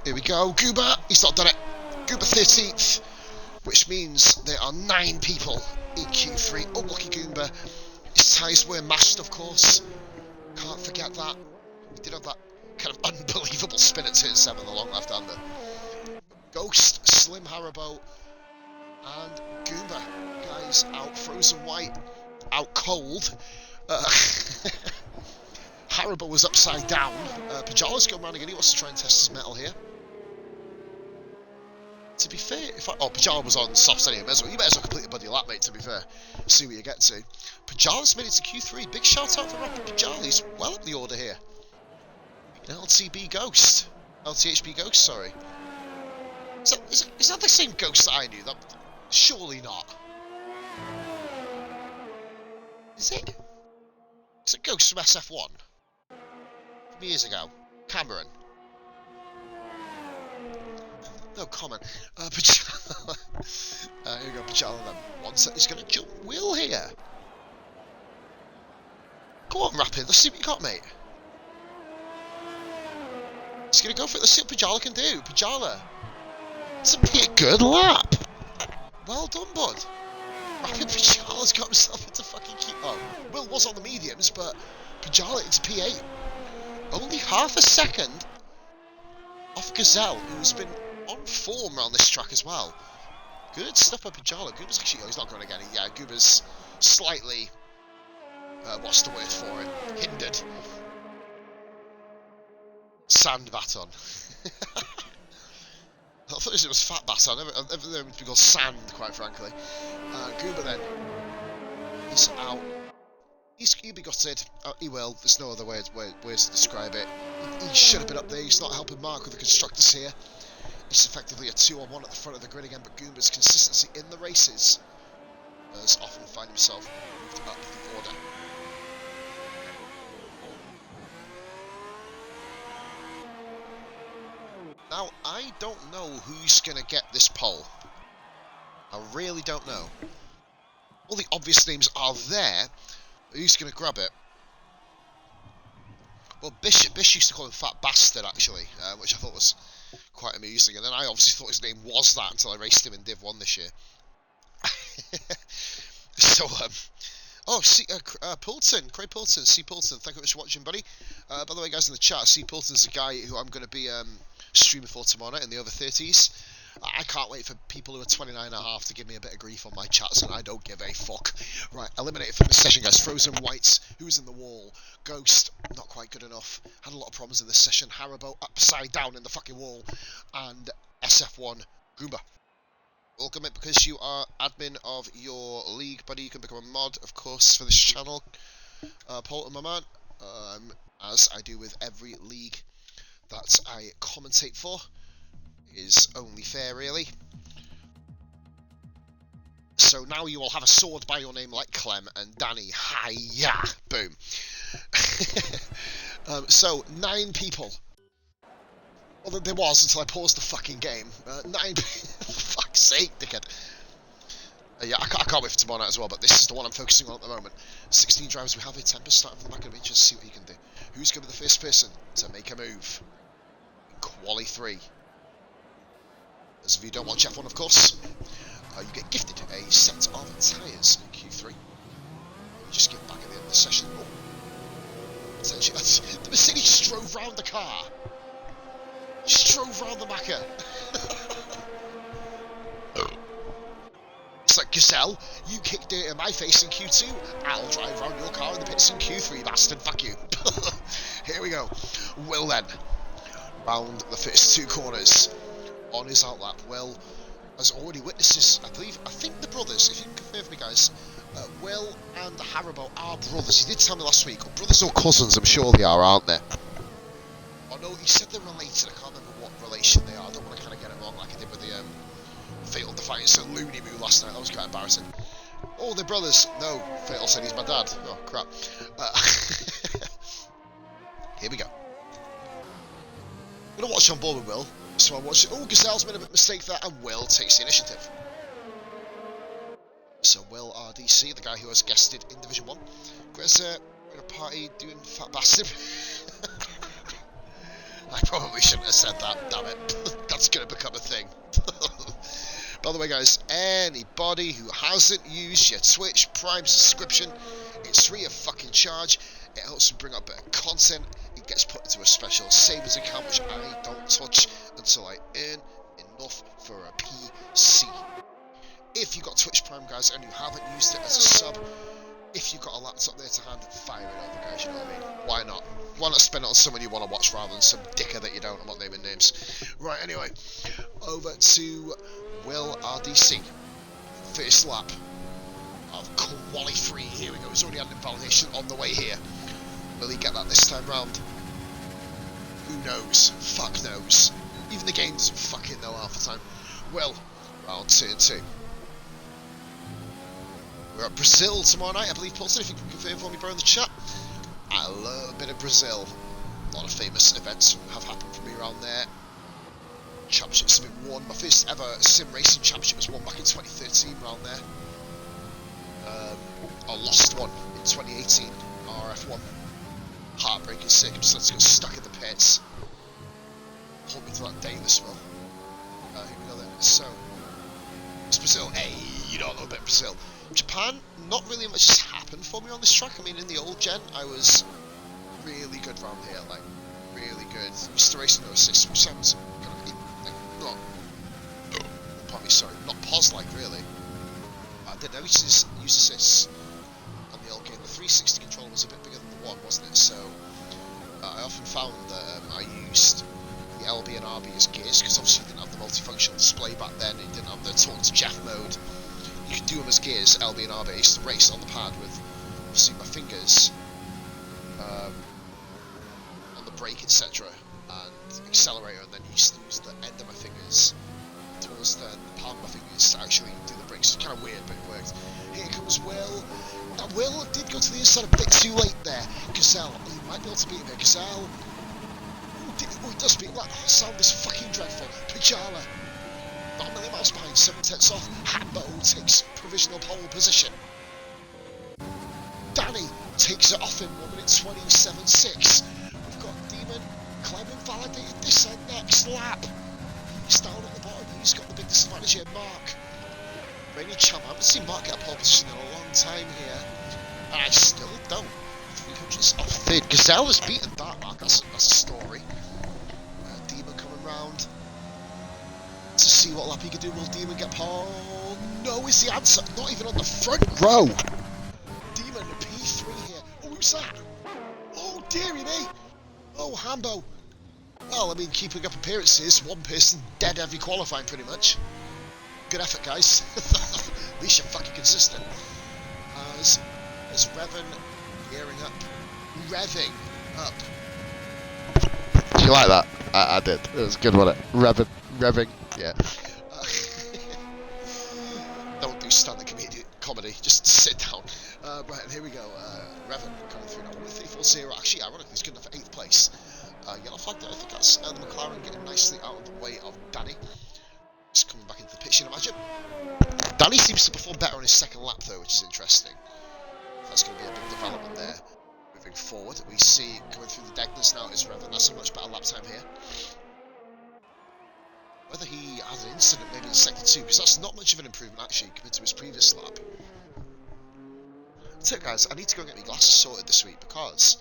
Here we go. Gooba, he's not done it. Gooba 13th, which means there are 9 people in Q3. Unlucky Goomba. His tyres were mashed, of course. Can't forget that. He did have that kind of unbelievable spin at turn 7, the long left-hander. Ghost, Slim Haribo, and Goomba. Guys, out frozen white, out cold. Haribo was upside down. Pajala's going around again. He wants to try and test his metal here. To be fair, Pajala was on softs anyway. You may as well complete the buddy lap, mate, to be fair. See where you get to. Pajala's made it to Q3. Big shout out for Rapid Pajala. He's well up the order here. An LTHB Ghost, sorry. Is that the same Ghost that I knew? Surely not. Is it? Is it Ghost from SF1? From years ago. Cameron. No comment. Pajala. Here we go, Pajala then. One set. He's going to jump Will here. Go on, Rapid. Let's see what you got, mate. He's going to go for it. Let's see what Pajala can do. Pajala. It's a pretty good lap. Well done, bud. Rapid Pajala's got himself into fucking Q. Oh, Will was on the mediums, but Pajala into P8. Only half a second off Gazelle, who's been on form around this track as well. Good stuff by Pajala. Gooba's actually, he's not going again. Yeah, Gooba's slightly, what's the word for it? Hindered. Sand baton. I thought it was fat baton. I've never known it to be called sand, quite frankly. Gooba then. He's out. He'll be gutted. He will. There's no other ways to describe it. He should have been up there. He's not helping Mark with the constructors here. It's effectively a 2-on-1 at the front of the grid again, but Goomba's consistency in the races has often find himself moved up the order. Now, I don't know who's going to get this pole. I really don't know. All the obvious names are there. Who's going to grab it? Well, Bish used to call him Fat Bastard, actually, which I thought was quite amusing. And then I obviously thought his name was that until I raced him in Div 1 this year. So, Poulton, Craig Poulton, C. Poulton, thank you very much for watching, buddy. By the way, guys, in the chat, C. Poulton's a guy who I'm going to be streaming for tomorrow night in the over 30s. I can't wait for people who are 29.5 to give me a bit of grief on my chats, and I don't give a fuck. Right, eliminated from this session, guys. Frozen Whites, who's in the wall? Ghost, not quite good enough. Had a lot of problems in this session. Haribo, upside down in the fucking wall. And SF1, Goomba. Welcome it because you are admin of your league, buddy. You can become a mod, of course, for this channel. Polton, my man, as I do with every league that I commentate for, is only fair, really. So now you will have a sword by your name like Clem and Danny. Hiya! Boom. So, 9 people. Well, there was until I paused the fucking game. 9 people. For fuck's sake, dickhead. Yeah, I can't wait for tomorrow night as well, but this is the one I'm focusing on at the moment. 16 drivers, we have a temper starting from the back of the bench. Just see what he can do. Who's going to be the first person to make a move? Quali 3. As if you don't watch F1, of course, you get gifted a set of tyres in Q3. You just give back at the end of the session. Oh. The Mercedes just drove round the car. Just drove round the Macca. It's like, Gazelle, you kicked dirt in my face in Q2, I'll drive around your car in the pits in Q3, bastard, fuck you. Here we go. Will then, round the first 2 corners, on his outlap, Will has already witnesses, I think the brothers, if you can confirm for me guys, Will and Haribo are brothers. He did tell me last week, brothers or cousins, I'm sure they are, aren't they? Oh no, he said they're related, I can't remember what relation they are, I don't want to kind of get it wrong like I did with the Fatal Defiance and Looney Moo last night, that was quite embarrassing. Oh, they're brothers. No, Fatal said he's my dad. Oh, crap. Here we go. I'm going to watch on board with Will. So I watch it. Oh, Gazelle's made a mistake there, and Will takes the initiative. So Will RDC, the guy who has guested in Division 1. Greza in a party doing fat bastard. I probably shouldn't have said that, damn it. That's going to become a thing. By the way guys, anybody who hasn't used your Twitch Prime subscription, it's free of fucking charge. It helps me bring up better content. It gets put into a special savings account which I don't touch until I earn enough for a PC. If you've got Twitch Prime guys and you haven't used it as a sub, if you've got a laptop there to hand, fire it over guys, you know what I mean? Why not? Why not spend it on someone you want to watch rather than some dicker that you don't? I'm not naming names. Right, anyway, over to Will RDC. First lap of Quali 3. Here we go. He's already had an invalidation on the way here. Will he get that this time round? Who knows? Fuck knows. Even the game doesn't fucking know half the time. Will, round turn 2. We're at Brazil tomorrow night, I believe, Paulson, if you can confirm for me, bro, in the chat. I love a bit of Brazil. A lot of famous events have happened for me around there. Championships have been won. My first ever sim racing championship was won back in 2013 around there. I lost one in 2018, PRF1. Heartbreaking circumstances, got stuck in the pits. Hold me to that day, this will. Here we go then. So, it's Brazil. Hey, you know a little bit of Brazil. Japan, not really much has happened for me on this track. I mean, in the old gen, I was really good around here, like, really good. Used to race no assist, which sounds kind of, like, not, pardon me, sorry, not pos-like, really. I didn't know, I used to use assists on the old game. The 360 controller was a bit bigger than the one, wasn't it? So, I often found that I used the LB and RB as gears, because obviously you didn't have the multifunctional display back then, you didn't have the talk to Jeff mode. You could do them as gears, LB and RB. I used to race on the pad with, obviously, my fingers on the brake, etc., and accelerator, and then you used to use the end of my fingers towards the palm of my fingers to actually do the brakes. It's kind of weird, but it worked. Here comes Will. Now, Will did go to the inside a bit too late there. Gazelle, he might be able to beat him there. Gazelle. He does beat him. That sound is fucking dreadful. Pajala. Not a million miles behind, 7/10 off. Hambo takes provisional pole position. Danny takes it off him, 1 minute 27.6. We've got Demon climbing validated this and next lap. He's down at the bottom, he's got the big disadvantage here, Mark. Rainy Champ, I haven't seen Mark get a pole position in a long time here. And I still don't. 300s off third. Gazelle has beaten that, Mark, that's a story. Demon coming round to see what lap he can do. Will Demon get pole? No is the answer. Not even on the front row. Demon P3 here. Oh, who's that? Oh, dearie me. Oh, Hambo. Well, I mean, keeping up appearances, one person dead every qualifying pretty much. Good effort, guys. At least you're fucking consistent. As Revan gearing up. Revving up. Did you like that? I did. It was good, wasn't it? Revving. Yeah. Don't do stand-up comedy. Just sit down. Right, and here we go. Revan coming through now. 1:34.0. Actually, ironically, he's good enough for 8th place. Yellow flag there. I think that's the McLaren getting nicely out of the way of Danny. Just coming back into the pit pitch, you'd imagine. Danny seems to perform better on his second lap, though, which is interesting. That's going to be a big development there. Moving forward, we see coming through the Degners now is Revan. That's a much better lap time here. Whether he has an incident maybe in sector 2, because that's not much of an improvement actually compared to his previous lap. So guys, I need to go and get my glasses sorted this week because,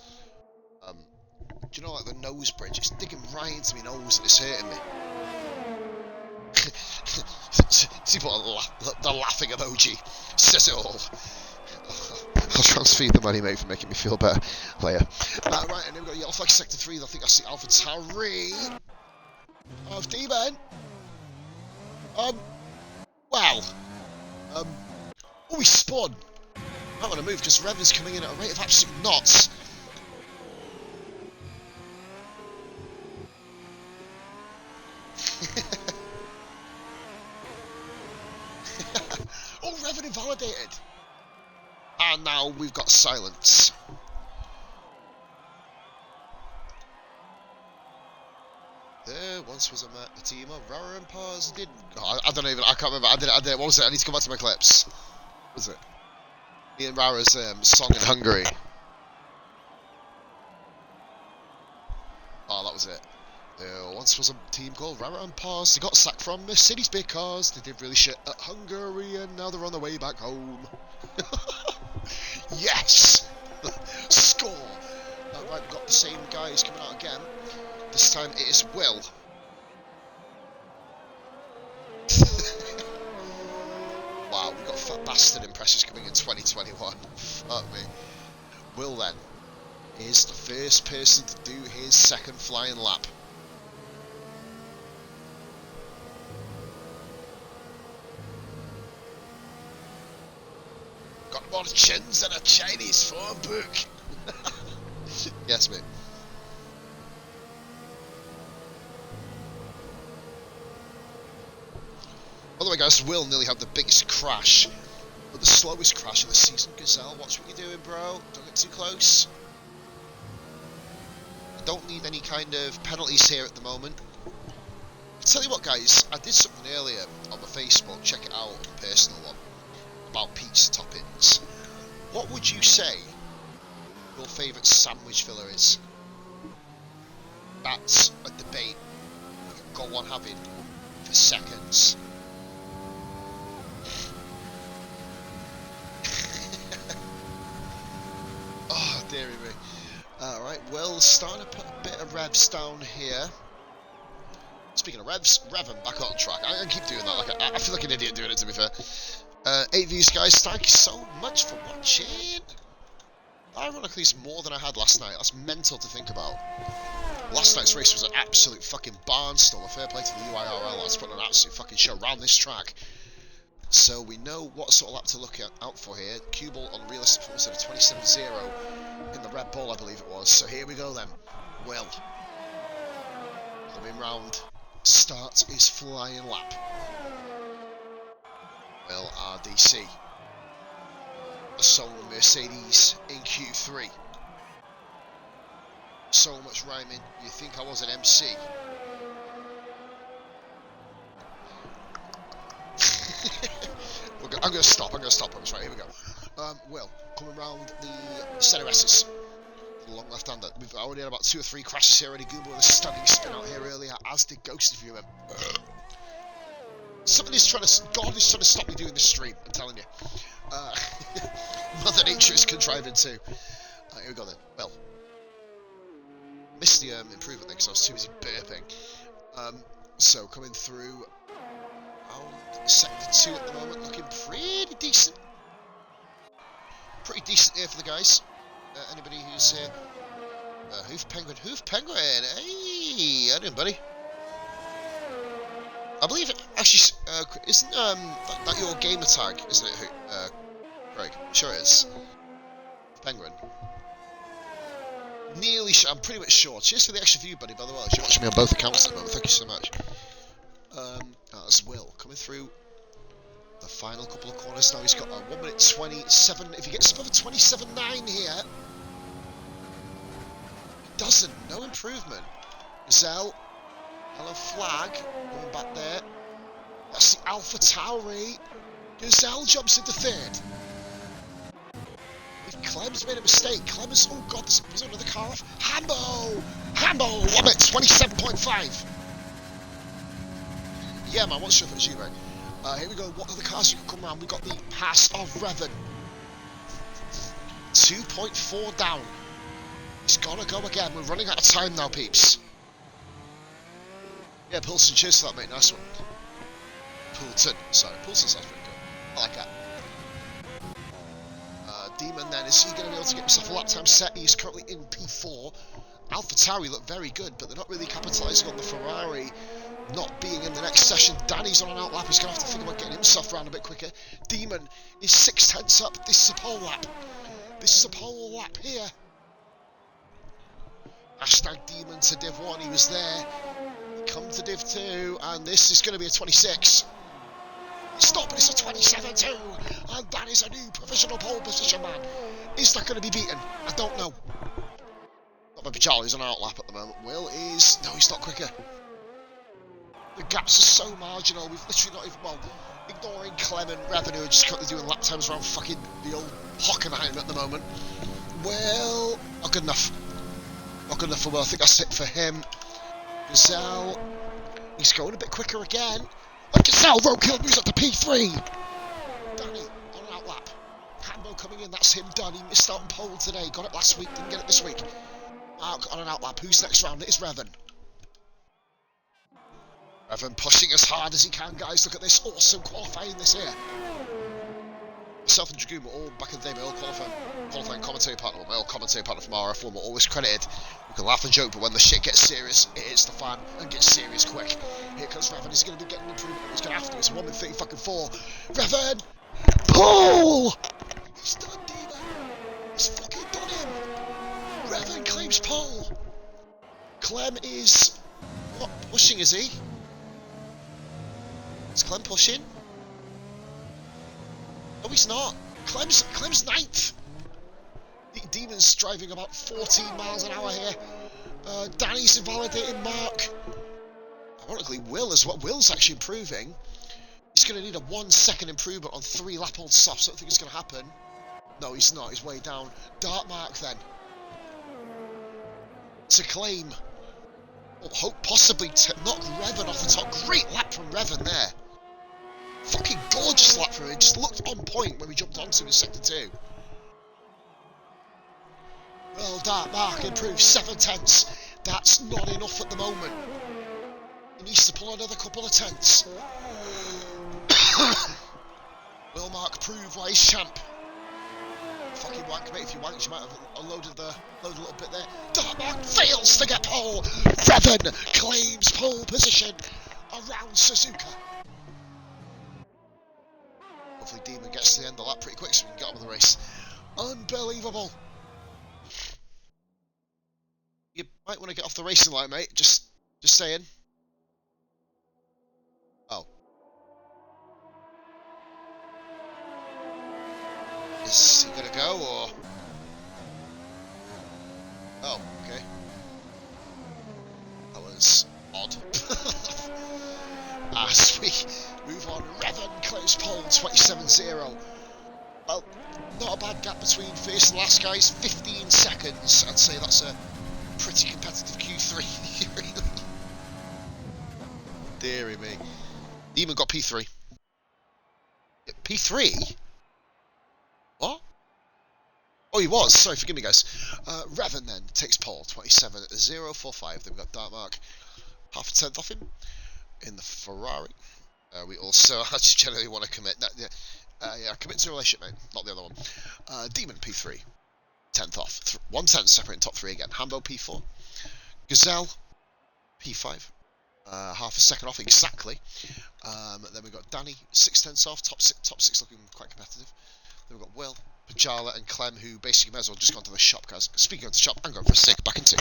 do you know, like the nose bridge, it's digging right into my nose and it's hurting me. See what the laughing emoji says it all. I'll transfer the money, mate, for making me feel better later. Right, and then we've got yellow flag sector 3. I think that's the Alpha Tauri of D-Man. Well. Oh, he spun. I want to move because Rev is coming in at a rate of absolute knots. Oh, Revan invalidated. And now we've got silence. There once was a team of Rara and Paz did. Oh, I don't even. I can't remember. I did. What was it? I need to come back to my clips. What was it? Me and Rara's song in Hungary. Oh, that was it. There once was a team called Rara and Paz. They got sacked from Mercedes because they did really shit at Hungary, and now they're on their way back home. Yes! Score! Right, we've got the same guys coming out again. This time it is Will. Wow, we've got Fat Bastard impressions coming in 2021. Fuck me. Will then is the first person to do his second flying lap. Got more chins than a Chinese phone book. Yes, mate. By the way, guys, Will nearly had the biggest crash, but the slowest crash of the season. Gazelle, watch what you're doing, bro. Don't get too close. I don't need any kind of penalties here at the moment. I'll tell you what, guys, I did something earlier on my Facebook. Check it out, a personal one, about pizza toppings. What would you say your favourite sandwich filler is? That's a debate we can go on having for seconds. Oh, dearie me. Alright, well, starting to put a bit of revs down here. Speaking of revs, Revan back on track. I keep doing that. Like I feel like an idiot doing it, to be fair. 8 views, guys. Thank you so much for watching. Ironically, it's more than I had last night. That's mental to think about. Last night's race was an absolute fucking barnstormer. Fair play to the UIRL. I was putting an absolute fucking show around this track. So we know what sort of lap to look out for here. Cue ball on realistic performance at a 27.0 in the Red Bull, I believe it was. So here we go then. Will. Coming round. Start his flying lap. Will RDC. A sole Mercedes in Q3. So much rhyming, you think I was an MC. I'm going to stop on this, right, here we go. Will, coming round the center S's. The long left-hander. We've already had about 2 or 3 crashes here already. Google with a stunning spin out here earlier, as did Ghost of you. Something is trying to, God is trying to stop me doing this stream, I'm telling you. Mother Nature is contriving too. Here we go then. Well, missed the improvement then because I was too busy burping. So coming through sector 2 at the moment, looking pretty decent. Pretty decent here for the guys. Anybody who's here? Hoof Penguin. Hey, how doing, buddy? I believe it actually isn't that your gamer tag, isn't it, Greg? Sure it is. Penguin. Nearly sure. I'm pretty much sure. Cheers for the extra view, buddy. By the way, you're watching me on both accounts at the moment. Thank you so much. That's Will coming through the final couple of corners now. He's got a 1 minute 27. If he gets above a 27.9 here, doesn't. No improvement. Gazelle. Hello, flag. Going back there. That's the Alpha Tauri. Gazelle jumps into third. Clem's made a mistake. Clem's, oh god, there's another car off. Hambo, what at 27.5. Yeah, man, what's your for you, mate? Here we go. What other cars you can come around? We got the pass of Revan. 2.4 down. He's gotta go again. We're running out of time now, peeps. Yeah, Poulsen, cheers for that, mate. Nice one. Poulsen sounds pretty good. I like that. Demon then, is he going to be able to get himself a lap time set? He's currently in P4. AlphaTauri look very good, but they're not really capitalising on the Ferrari not being in the next session. Danny's on an out lap. He's going to have to think about getting himself around a bit quicker. Demon is 6/10 up. This is a pole lap. This is a pole lap here. Hashtag Demon to Div 1. He was there. Come to Div 2, and this is going to be a 26. It's not, but it's a 27 too, and that is a new provisional pole position, man. Is that going to be beaten? I don't know. Not maybe Charlie's on an out lap at the moment. Will is... no, he's not quicker. The gaps are so marginal. We've literally not even... well, ignoring Clem and Revenue, just currently doing lap times around fucking the old Hockenheim at the moment. Well, not good enough. Not good enough for Will. I think that's it for him. Gazelle, he's going a bit quicker again. And Gazelle roadkill moves up to P3. Danny on an out lap. Hambo coming in, that's him done. He missed out on pole today. Got it last week, didn't get it this week. Mark on an out lap. Who's next round? It is Revan. Revan pushing as hard as he can, guys. Look at this awesome qualifying this here. Myself and Dragoon were all back in the day, my old qualifying commentary partner, my old commentary partner from PRF1 were always credited. We can laugh and joke, but when the shit gets serious, it hits the fan and gets serious quick. Here comes Revan, he's going to be getting an improvement, he's going to have to, it's 1:30 Revan! Pull! He's done Demon! He's fucking done him! Revan claims pole! Clem is... not pushing, is he? Is Clem pushing? No, he's not. Clem's 9th. Demon's driving about 14 miles an hour here. Danny's invalidating Mark. Ironically, Will as well. Will's actually improving. He's going to need a 1 second improvement on 3 lap old softs. I don't think it's going to happen. No, he's not. He's way down. Dark Mark then. To claim. Well, hope possibly to knock Revan off the top. Great lap from Revan there. Fucking gorgeous lap for him. Just looked on point when we jumped onto in sector 2. Well, Dark Mark improved 7/10. That's not enough at the moment. He needs to pull another couple of tenths. Will Mark prove why he's champ? Fucking wank, mate. If you wanked, you might have loaded a little bit there. Dark Mark fails to get pole. Revan claims pole position around Suzuka. Hopefully Demon gets to the end of the lap pretty quick so we can get on with the race. Unbelievable. You might want to get off the racing line, mate. Just saying. Oh. Is he gonna go or? Oh, okay. That was odd. As we move on, Revan close pole 27-0. Well, not a bad gap between first and last, guys. 15 seconds. I'd say that's a pretty competitive Q3. Really. Deary me. Demon got P3. P3? What? Oh, he was. Sorry, forgive me, guys. Revan then takes pole 27-045. Then we've got Dark Mark half a tenth off him in the Ferrari. We also actually generally want to commit. Yeah, commit to a relationship, mate. Not the other one. Demon P3, 10th off. 1/10 separating top 3 again. Hambo P4. Gazelle P5. Half a second off exactly. Then we've got Danny 6/10 off. Top six looking quite competitive. Then we've got Will, Pajala, and Clem, who basically may as well just gone to the shop, guys. Speaking of the shop, I'm going for a cig. Back in 2.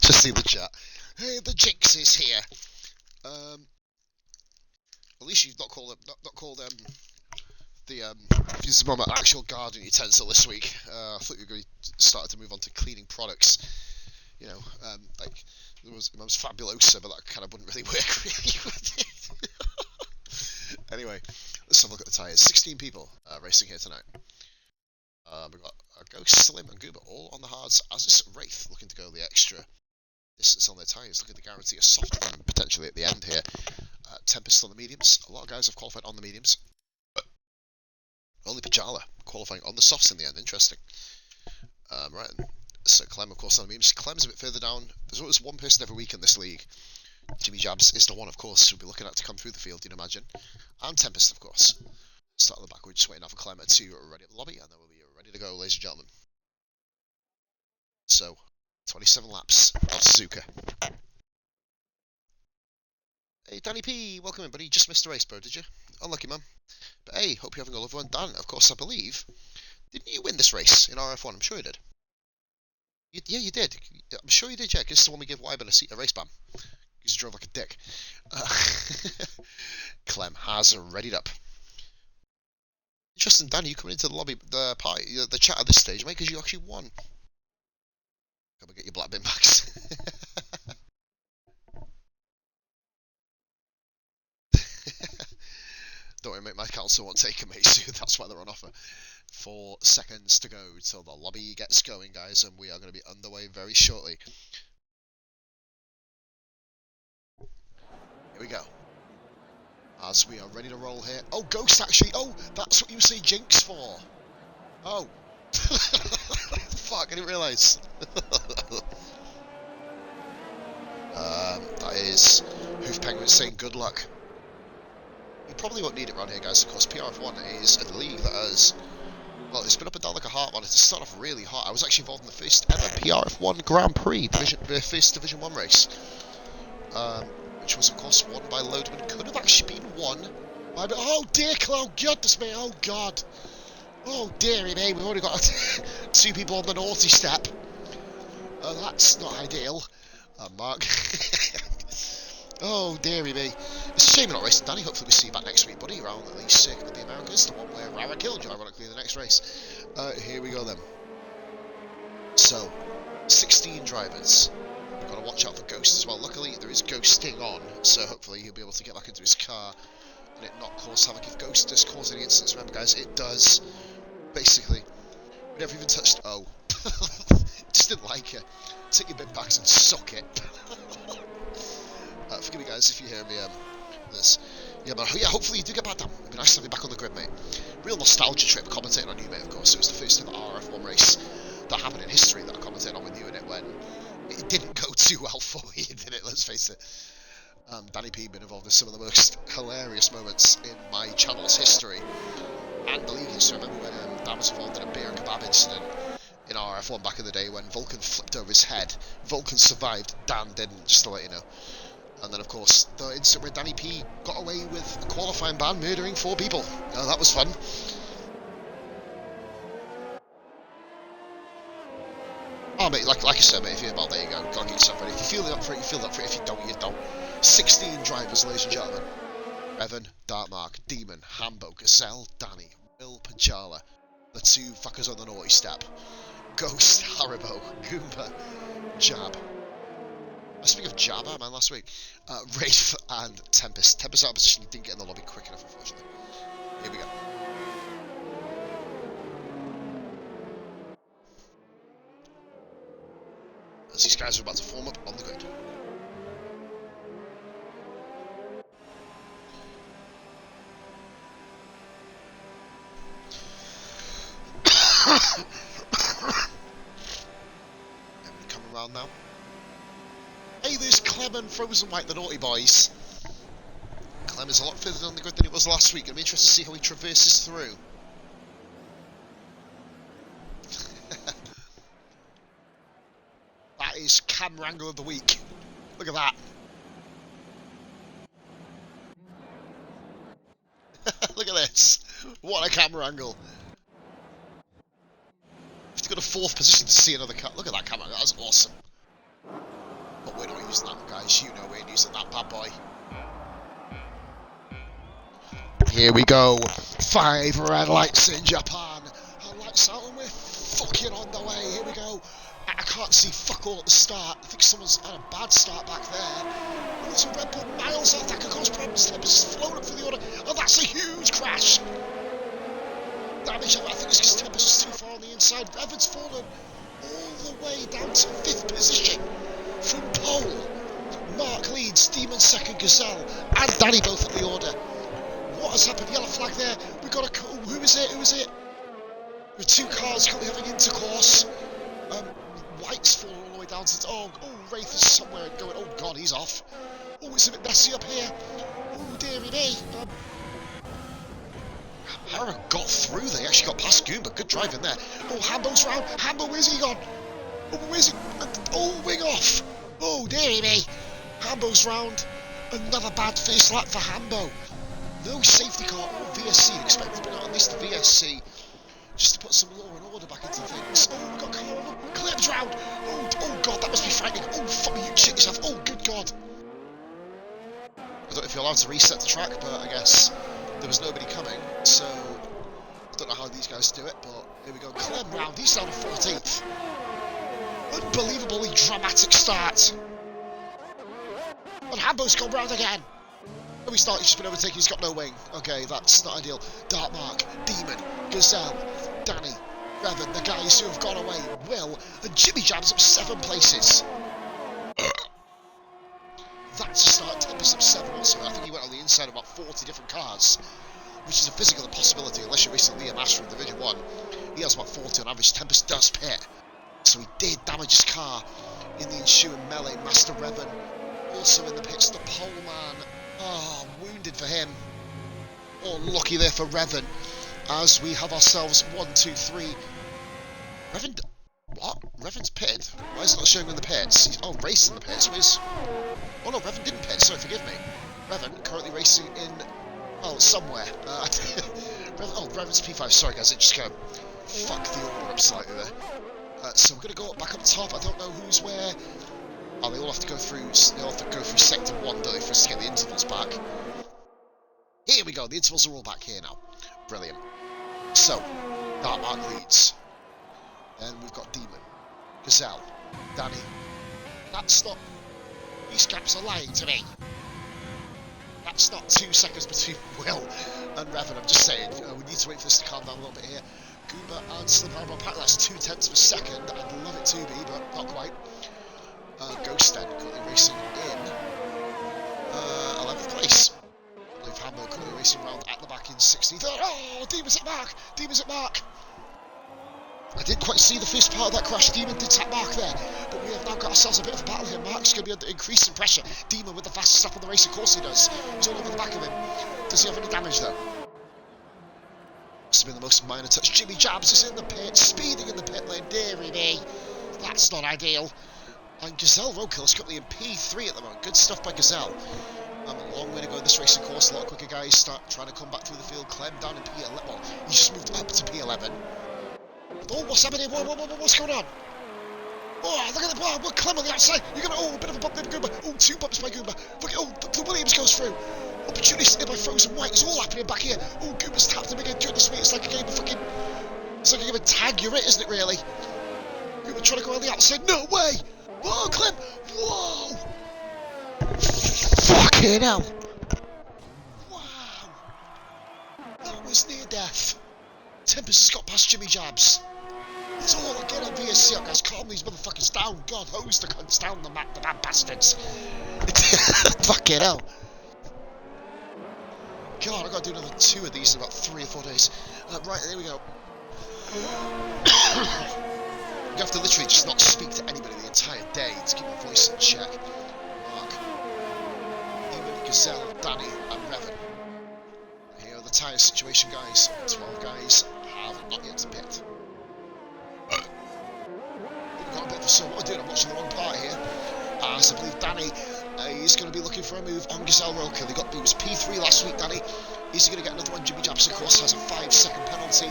Just see the chat. Hey, the Jinx is here. At least you've not called the if you're more about actual gardening utensil this week. I thought you were going to start to move on to cleaning products. You know, like there was Fabulosa, but that kind of wouldn't really work really, would it? Anyway, let's have a look at the tyres. 16 people racing here tonight. We've got Ghost, Slim, and Goober all on the hards, as is Wraith looking to go the extra distance on their tyres, looking to guarantee a soft run potentially at the end here. Tempest on the mediums. A lot of guys have qualified on the mediums, but only Pajala qualifying on the softs in the end. Interesting. Right, so Clem, of course, on the mediums. Clem's a bit further down. There's always one person every week in this league. Jimmy Jabs is the one, of course, we'll be looking at to come through the field, you'd imagine. And Tempest, of course. Start at the back, we're just waiting for Clem to ready at the lobby, and then we'll be ready to go, ladies and gentlemen. So, 27 laps of Suzuka. Hey, Danny P, welcome in, buddy. Just missed the race, bro, did you? Unlucky, man. But hey, hope you're having a lovely one. Dan, of course, I believe, didn't you win this race in RF1? I'm sure you did. Yeah, you did. I'm sure you did, yeah, because it's the one we give Wyburn a race ban. Because he drove like a dick. Clem has readied up. Interesting, Danny, you coming into the lobby, the party, the chat at this stage, mate, because you actually won. Come and get your black bin bags. Don't worry, mate, my council won't take them, mate, soon. That's why they're on offer. 4 seconds to go till the lobby gets going, guys, and we are going to be underway very shortly. Here we go. As we are ready to roll here. Oh, Ghost, actually. Oh, that's what you say Jinx for. Oh. Fuck, I didn't realise. That is Hoof Penguin saying good luck. You probably won't need it around here, guys, of course. PRF1 is a league that has, well, it's been up and down like a heart, man. It's started off really hot. I was actually involved in the first ever PRF1 Grand Prix, first Division 1 race. Which was, of course, won by Lodeman. Could have actually been won by... Oh, dear, oh, goodness me, oh, God. Oh, dearie me, we've already got 2 people on the naughty step. That's not ideal. Mark. Oh, dearie me. It's a shame you're not racing, Danny. Hopefully we see you back next week, buddy, around the Circuit of the Americas, the one where Rara killed you, ironically, in the next race. Here we go, then. So, 16 drivers. We've got to watch out for Ghost as well. Luckily, there is ghosting on, so hopefully he'll be able to get back into his car and it not cause havoc. If Ghost does cause any incidents, remember, guys, it does. Basically, we never even touched... Oh. Just didn't like it. Take your bin bags and suck it. Forgive me, guys, if you hear me this. Yeah, but yeah, hopefully you do get back down. It'd be nice to have you back on the grid, mate. Real nostalgia trip commentating on you, mate, of course. It was the first ever RF1 race that happened in history that I commentated on with you in it when it didn't go too well for you, did it? Let's face it. Danny P been involved in some of the most hilarious moments in my channel's history. And the league history. I remember when Dan was involved in a beer and kebab incident in RF1 back in the day when Vulcan flipped over his head. Vulcan survived, Dan didn't, just to let you know. And then, of course, the incident where Danny P got away with a qualifying ban, murdering 4 people. That was fun. Oh, mate, like I said, mate, if you're about, there you go. Gotta get yourself ready. If you feel up for it, you feel up for it. If you don't, you don't. 16 drivers, ladies and gentlemen. Evan, Darkmark, Demon, Hambo, Gazelle, Danny, Will, Pajala. The 2 fuckers on the naughty step. Ghost, Haribo, Goomba, Jab. I speak of Jabba, man, last week. Wraith and Tempest. Tempest out of position, didn't get in the lobby quick enough, unfortunately. Here we go. As these guys are about to form up on the grid. Everybody coming around now. Hey, there's Clem and Frozen White, the naughty boys. Clem is a lot further down the grid than he was last week. It'll be interesting to see how he traverses through. That is camera angle of the week. Look at that. Look at this. What a camera angle. You have to go to 4th position to see another car. Look at that camera. That was awesome. But we're not using that, guys. You know we ain't using that bad boy. Here we go. 5 red lights in Japan. And lights out and we're fucking on the way. Here we go. I can't see fuck all at the start. I think someone's had a bad start back there. And there's a Red Bull miles off. That could cause problems. Tempest has flown up for the order. And that's a huge crash. Damage. I think it's because Tempest was too far on the inside. Evans fallen all the way down to 5th position. From pole. Mark leads. Demon second. Gazelle and Danny both at the order. What has happened? Yellow flag there. We got a. Who is it? Who is it? With 2 cars currently having intercourse. White's fallen all the way down to. Oh, Wraith is somewhere going. Oh god, he's off. Oh, it's a bit messy up here. Oh dearie me. Hara got through. They actually got past Goomba. Good driving there. Oh, Hambo's round. Hambo, where's he gone? Oh, where's he? Oh, wing off. Oh dearie me. Hambo's round. Another bad first lap for Hambo. No safety car or VSC expected, but at least the VSC, just to put some law and order back into things. Oh, we got car over. Clem's round. Oh god, that must be frightening. Oh, fuck me, you shit yourself. Oh, good god. I don't know if you're allowed to reset the track, but I guess there was nobody coming, so I don't know how these guys do it, but here we go. Clem round. He's down to 14th. Unbelievably dramatic start. And Hambo's gone round again. And we start, he's just been overtaken, he's got no wing. Okay, that's not ideal. Dark Mark, Demon, Gazelle, Danny, Revan, the guys who have gone away, Will, and Jimmy Jabs up 7 places. That's a start. Tempest up 7 also. I think he went on the inside of about 40 different cars, which is a physical impossibility unless you're racing Liam Ash from Division 1. He has about 40 on average. Tempest does pit. So he did damage his car in the ensuing melee. Master Revan also in the pits. The pole man. Oh, wounded for him. Oh, lucky there for Revan. As we have ourselves 1, 2, 3. Revan. What? Revan's pitted. Why is it not showing in the pits? He's racing the pits. Where's... Oh no, Revan didn't pit. Sorry, forgive me. Revan currently racing in. Oh, somewhere. Revan's P5. Sorry, guys. It just kind of fucked the order up slightly there. So we're gonna go back up top. I don't know who's where. Oh, they all have to go through. They all have to go through sector 1, don't they, for us to get the intervals back. Here we go. The intervals are all back here now. Brilliant. So, Dark Mark leads. Then we've got Demon, Gazelle, Danny. That's not. These caps are lying to me. That's not 2 seconds between Will and Revan. I'm just saying. We need to wait for this to calm down a little bit here. Goomba and Slim Harbor apparently that's 0.2 of a second. I'd love it to be, but not quite. Ghost then currently racing in 11th place. I believe Hambo currently racing around at the back in 16th. Oh, Demon's at Mark! Demon's at Mark! I didn't quite see the first part of that crash. Demon did tap Mark there, but we have now got ourselves a bit of a battle here. Mark's going to be under increasing pressure. Demon with the fastest lap on the race, of course he does. He's all over the back of him. Does he have any damage though? Must have been the most minor touch. Jimmy Jabs is in the pit, speeding in the pit lane. Deary me. That's not ideal. And Gazelle Roadkill is currently in P3 at the moment. Good stuff by Gazelle. A long way to go in this racing course. A lot quicker guys start trying to come back through the field. Clem down in P11. Well, he's just moved up to P11. Oh, what's happening? What's going on? Oh, look at the bar. We're Clem on the outside. You're going to. Oh, a bit of a bump there for Goomba. Oh, 2 bumps by Goomba. Look, oh, the Williams goes through. Opportunity by Frozen White. It's all happening back here. Oh, Goomba's tapped him again. Goodness me, it's like a game of fucking. It's like a game of tag. You're it, isn't it, really? Goomba trying to go on the outside. No way! Whoa, Clem! Whoa! Fucking hell! Wow! That was near death. Tempest has got past Jimmy Jabs. It's all again on VSC. Up, guys, calm these motherfuckers down. God, hose the cunts down the map, the bad bastards. Fucking hell. God, I've got to do another 2 of these in about 3 or 4 days. Right, there we go. You have to literally just not speak to anybody the entire day to keep your voice in check. Mark, Demon, Gazelle, Danny, and Revan. Here are the tyre situation, guys. 12 guys have not yet pit. We've got a bit of a so what we're doing. I'm watching the wrong part here. So I believe Danny is going to be looking for a move on Gazelle Roadkill. He was P3 last week, Danny. Is he going to get another one? Jimmy Jabs, of course, has a 5-second penalty.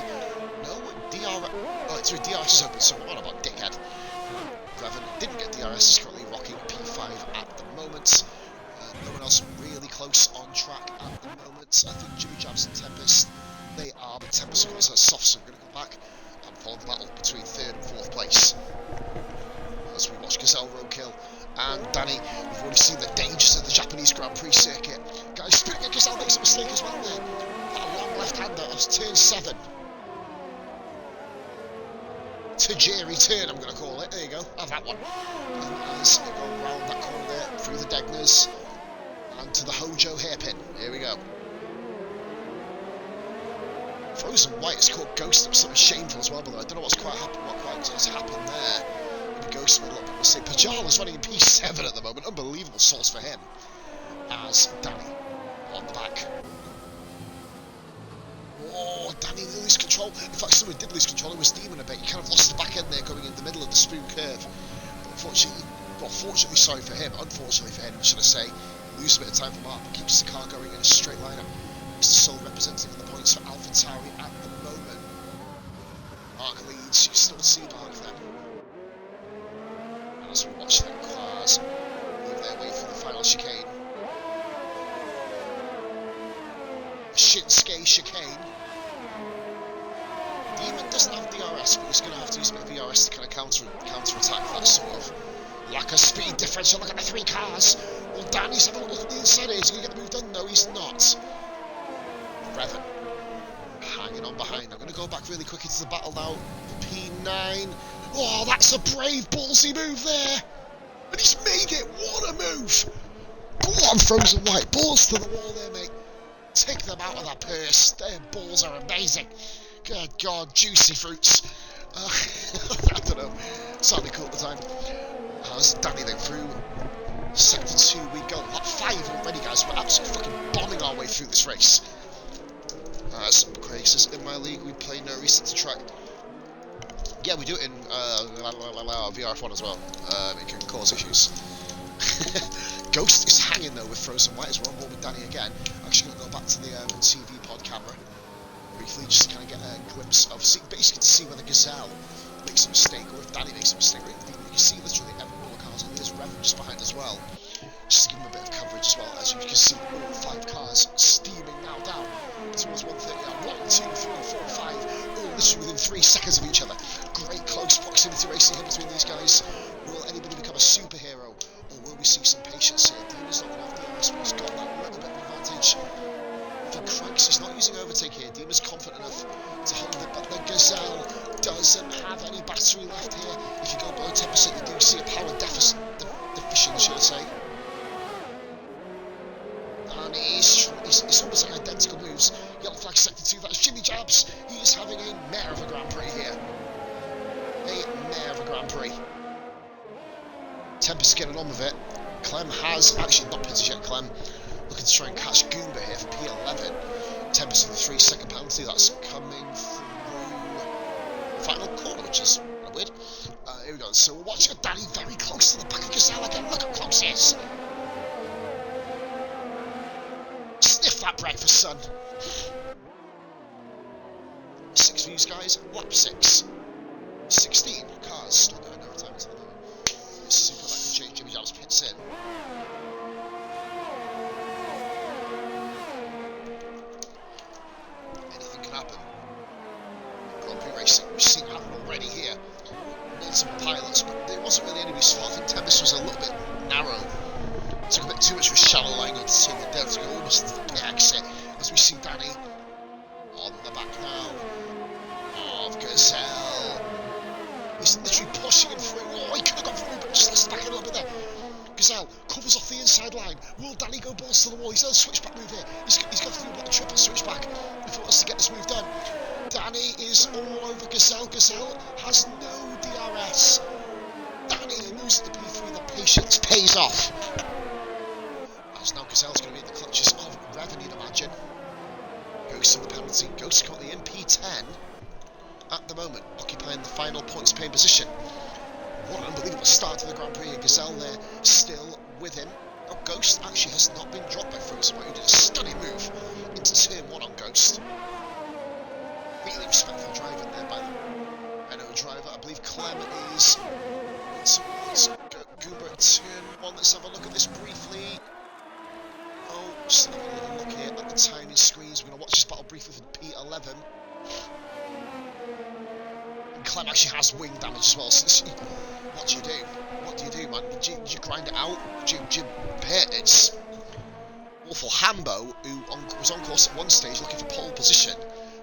No, DR. Oh, sorry, DRS is open, so I'm on about dickhead. Revan didn't get DRS, he's currently rocking P5 moment. No one else really close on track at the moment. I think Jimmy Jabs and Tempest, they are, but Tempest of course has soft, so we're going to go back and follow the battle between 3rd and 4th place. As we watch Gazelle roadkill and Danny, we've already seen the dangers of the Japanese Grand Prix circuit. Guys, spinning at Gazelle makes a mistake as well there. That long left-hander of turn 7. Tajiri turn, I'm going to call it. There you go, have that one. And as they go around that corner there, through the Degners, and to the Hojo hairpin. Here we go. Frozen White has caught Ghost up something shameful as well, but I don't know what quite has happened there. Maybe Ghost made a little bit of a mistake. Pajala's running in P7 at the moment. Unbelievable source for him. As Danny on the back. Oh, Danny lose control. In fact, someone did lose control. It was Demon a bit. He kind of lost the back end there going in the middle of the spoon curve. But fortunately, sorry for him, unfortunately for him, should I say, lose a bit of time for Mark, but keeps the car going in a straight line. He's the sole representative of the points for AlphaTauri at the moment. Mark leads. You still see Mark then. And as we watch the cars move their way through the final chicane. Shinsuke chicane. Demon doesn't have DRS, but he's going to have to use a bit of DRS to kind of counter-attack that sort of lack of speed differential. Look at the 3 cars. Well, Danny's having a look at the inside here. He's going to get the move done. No, he's not. Revan hanging on behind. I'm going to go back really quick into the battle now. The P9. Oh, that's a brave, ballsy move there. And he's made it. What a move. Oh, I'm Frozen White. Balls to the wall there, mate. Take them out of that purse. Their balls are amazing. Good God, juicy fruits. I don't know. Certainly cool at the time. As Danny then through sector 2 we go. Lap 5 already, guys. We're absolutely fucking bombing our way through this race. As Craig says, in my league we play no reset to track. Yeah, we do it in PRF1 as well. It can cause issues. Ghost is hanging though with Frozen White as we're on board with Danny again. I'm actually going to go back to the TV pod camera briefly, just to kind of get a glimpse of, basically to see whether Gazelle makes a mistake or if Danny makes a mistake. You can see literally every one of the cars, and there's Revan just behind as well, just to give him a bit of coverage as well. As you can see, all 5 cars steaming now down towards 130. 1, 2, 3, 4, 5, all literally within 3 seconds of each other. Great close proximity racing here between these guys. Will anybody become a superhero, or will we see some patience here? Demon's not going to have the RS, but he's got that little bit of advantage. If he cranks, he's not using overtake here. Demon's confident enough to hold it, but the Gazelle doesn't have any battery left here. If you go below 10%, you do see a power deficit, deficient, should I say. And it's almost like identical moves. Yellow flag sector 2, that's Jimmy Jabs. He is having a mare of a Grand Prix here. A mare of a Grand Prix. Tempest getting on with it. Clem has actually not pitted yet. Clem looking to try and catch Goomba here for P11. Tempest with the 3-second penalty. That's coming through final corner, which is weird. Here we go. So we're watching Danny very close to the back of Gazelle again. Look how close he is. Sniff that breakfast, son. 6 views, guys. Lap 6. 16 cars still going over time until the moment. Super that can change. Jimmy Jabs pits in. Anything can happen. Grand Prix racing, we've seen it happen already here. Multiple pilots, but it wasn't really anybody's fault. I think Tempest was a little bit narrow. Took a bit too much of a shallow line to take the depth to go almost to the pit exit. As we see Danny on the back now of Gazelle. He's literally pushing him through. Oh, he could have gone through, but just let's back a little bit there. Gazelle covers off the inside line. Will Danny go balls to the wall? He's done a switchback move here. He's got to do a triple switchback if he wants to get this move done. Danny is all over Gazelle. Gazelle has no DRS. Danny loses the P3. The patience pays off. As now Gazelle's going to be in the clutches of Revan, you'd imagine. Ghost in the penalty. Ghost got the MP10 at the moment, occupying the final points paying position. What an unbelievable start to the Grand Prix. Gazelle there, still with him. Oh, Ghost actually has not been dropped by Frozen White, who did a stunning move into turn 1 on Ghost. Really respectful driving there by the Renault driver. I believe Clem is towards Goober at turn 1 Let's have a look at this briefly. Oh, just have a little look here at the timing screens. We're going to watch this battle briefly for the P11. And Clem actually has wing damage as well, so what do you do? What do you do, man? Do you grind it out? Do you hit? It's awful. Hambo, who was on course at one stage looking for pole position,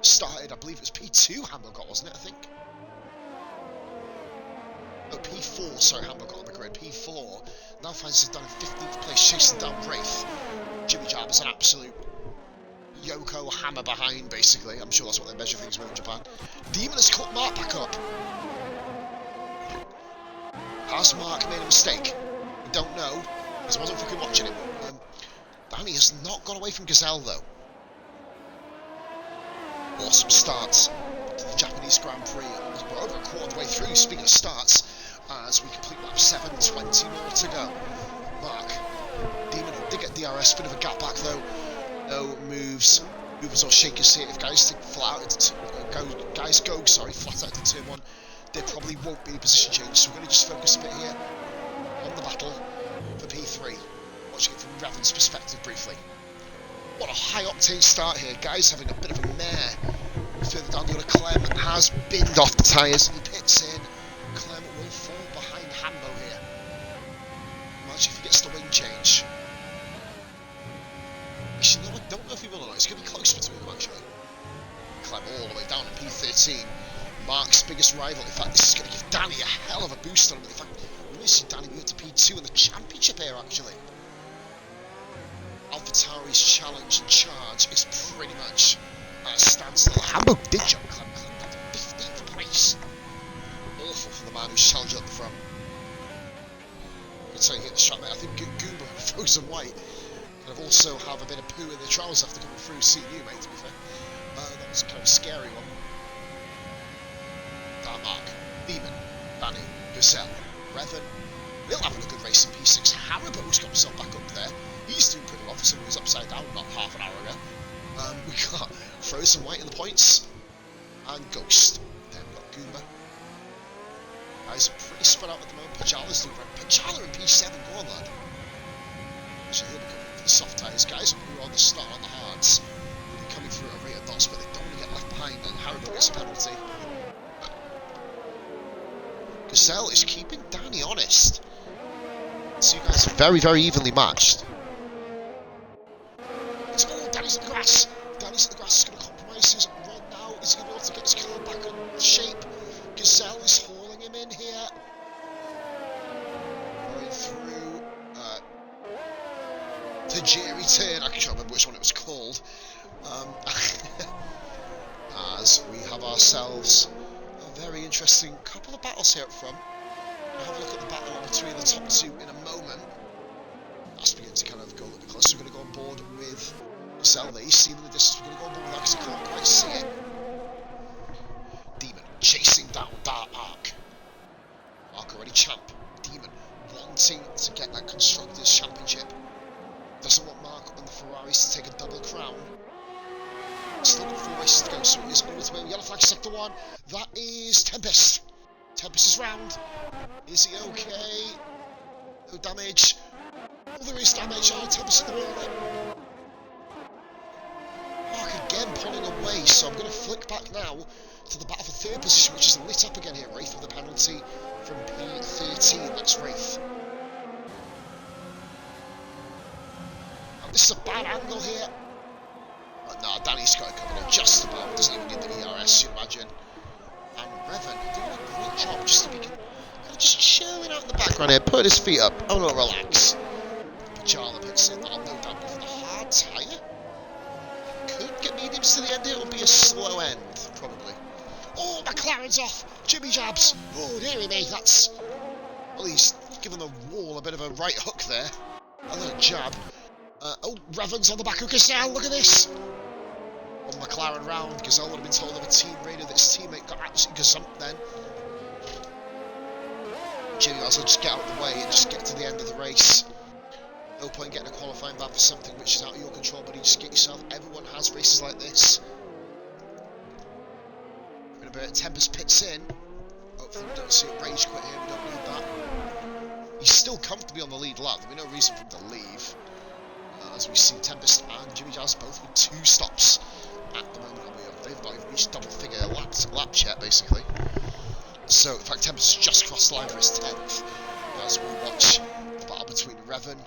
started, I believe it was P2 Hambo got, wasn't it, I think? Oh, P4, sorry, Hambo got on the grid. P4 now finds himself down in 15th place, chasing down Wraith. Jimmy Jab is an absolute Yoko hammer behind, basically. I'm sure that's what they measure things with in Japan. Demon has caught Mark back up. Has Mark made a mistake? We don't know, because I wasn't fucking watching him. Danny has not gone away from Gazelle, though. Awesome starts to the Japanese Grand Prix. We're over a quarter of the way through, speaking of starts, as we complete lap 7, 20 more to go. Mark, Demon did get DRS, bit of a gap back though. No moves, movers or shakers here. If guys think flat out go flat out to turn 1, there probably won't be a position change. So we're going to just focus a bit here on the battle for P3. Watching it from Revan's perspective briefly. What a high octane start here. Guys having a bit of a mare. Further down the other, Clem has binned off the tyres. He pits in. Clem will fall behind Hambo here. Imagine if he gets the wing change. Actually, no, I don't know if he will or not. It's going to be close between them, actually. Clem all the way down in P13. Mark's biggest rival. In fact, this is going to give Danny a hell of a boost on him. In fact, we're going to see Danny move to P2 in the championship here, actually. AlphaTauri's challenge and charge is pretty much at a standstill. Hambo did jump Clem down to 15th place. Awful for the man who's challenged at the front. I'm going to tell you, hit the shot, mate. I think Goomba and Frozen White kind of also have a bit of poo in their trousers after coming through seeing you, mate, to be fair. That was kind of a scary one. Mark, Demon, Danny, Gazelle, Revan. We'll having a good race in P6. Haribo's got himself back up there. He's doing pretty well for someone who's upside down not half an hour ago. We got Frozen White in the points. And Ghost. Then we've got Goomba. Guys are pretty spread out at the moment. Pajala's doing great. Pajala in P7, go on, lad. Actually, he'll be coming for the soft tyres. Guys who are on the start on the hards will be coming through at a rate of knots, but they don't want to get left behind, and Haribo gets a penalty. Gazelle is keeping Danny honest. So you guys are very, very evenly matched. Oh, Danny's in the grass. Danny's in the grass. Is going to compromise his run now. Is he going to be able to get his car back in shape? Gazelle is hauling him in here. Going through Tajiri turn. I can't remember which one it was called. As we have ourselves a very interesting couple of battles here up front. We'll have a look at the battle between the top two in a moment. That's beginning to kind of go a little bit closer. We're going to go on board with Gazelle there. He's seen in the distance. We're going to go on board with that because he can't quite see it. Demon chasing down Dark Arc. Arc already champ. Demon wanting to get that Constructors' Championship. Doesn't want Mark and the Ferraris to take a double crown. Still got 4 races to go, so he's moving to win. Yellow flag sector 1. That is Tempest. Tempest is round. Is he okay? No damage. Oh, there is damage. Oh, Tempest in the middle of it. Mark again pulling away, so I'm going to flick back now to the battle for 3rd position, which is lit up again here. Wraith with the penalty from P13. That's Wraith. And this is a bad angle here. But nah, Danny's got it covered in just about. Doesn't even get the ERS, you'd imagine. And Revan doing a great job just to be kind of just chilling out in the background here, putting his feet up, having a little relax. Pajala pits in, that'll no doubt be for the hard tyre. Could get mediums to the end, it'll be a slow end, probably. Oh, McLaren's off! Jimmy Jabs! Oh, dearie me, that's... Well, he's given the wall a bit of a right hook there. And then a jab. Oh, Revan's on the back of Gazelle, look at this! On McLaren round, Gazelle would have been told of a team radio that his teammate got absolutely gazumped then. Jimmy might as well just get out of the way and just get to the end of the race. No point getting a qualifying ban for something which is out of your control, but you just get yourself. Everyone has races like this. In a bit, Tempest pits in. Hopefully we don't see a rage quit here, we don't need that. He's still comfortably on the lead lap. There'll be no reason for him to leave. As we see Tempest and Jimmy Jazz both with 2 stops at the moment on the wheel. They've not even reached double-figure laps yet, basically. So, in fact, Tempest has just crossed the line for his 10th. As we watch the battle between Revan